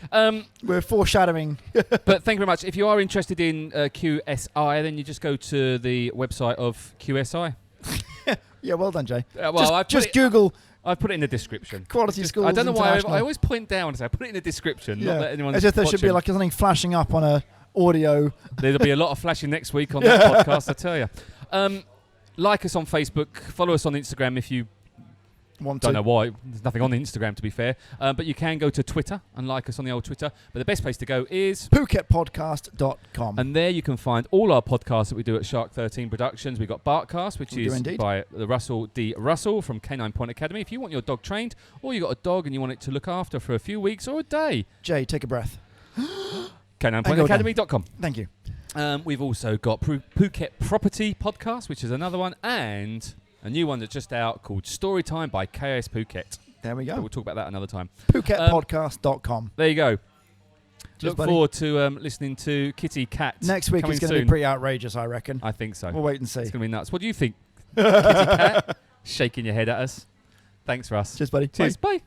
Speaker 2: We're foreshadowing.
Speaker 1: But thank you very much. If you are interested in QSI, then you just go to the website of QSI.
Speaker 2: Yeah, well done, Jay.
Speaker 1: Just
Speaker 2: Google.
Speaker 1: I've put it in the description.
Speaker 2: Quality schools.
Speaker 1: I don't know why I always point down and say, I put it in the description. Not that anyone's
Speaker 2: as if there should be
Speaker 1: watching.
Speaker 2: something flashing up on a audio.
Speaker 1: There'll be a lot of flashing next week on that podcast, I tell you. Like us on Facebook. Follow us on Instagram if you don't know why. There's nothing on Instagram, to be fair. But you can go to Twitter and like us on the old Twitter. But the best place to go is
Speaker 2: PhuketPodcast.com.
Speaker 1: And there you can find all our podcasts that we do at Shark 13 Productions. We've got Barkcast, which is by the Russell D. Russell from Canine Point Academy. If you want your dog trained, or you got a dog and you want it to look after for a few weeks or a day.
Speaker 2: Jay, take a breath.
Speaker 1: CaninePointAcademy.com.
Speaker 2: Thank you.
Speaker 1: We've also got Phuket Property Podcast, which is another one, and a new one that's just out called Storytime by KS Phuket.
Speaker 2: There we go.
Speaker 1: But we'll talk about that another time.
Speaker 2: PhuketPodcast.com.
Speaker 1: There you go. Look forward to listening to Kitty Cat.
Speaker 2: Next week is going to be pretty outrageous, I reckon.
Speaker 1: I think so.
Speaker 2: We'll wait and see.
Speaker 1: It's going to be nuts. What do you think, Kitty Cat? Shaking your head at us. Thanks, Russ.
Speaker 2: Cheers, buddy.
Speaker 1: Cheers. Bye.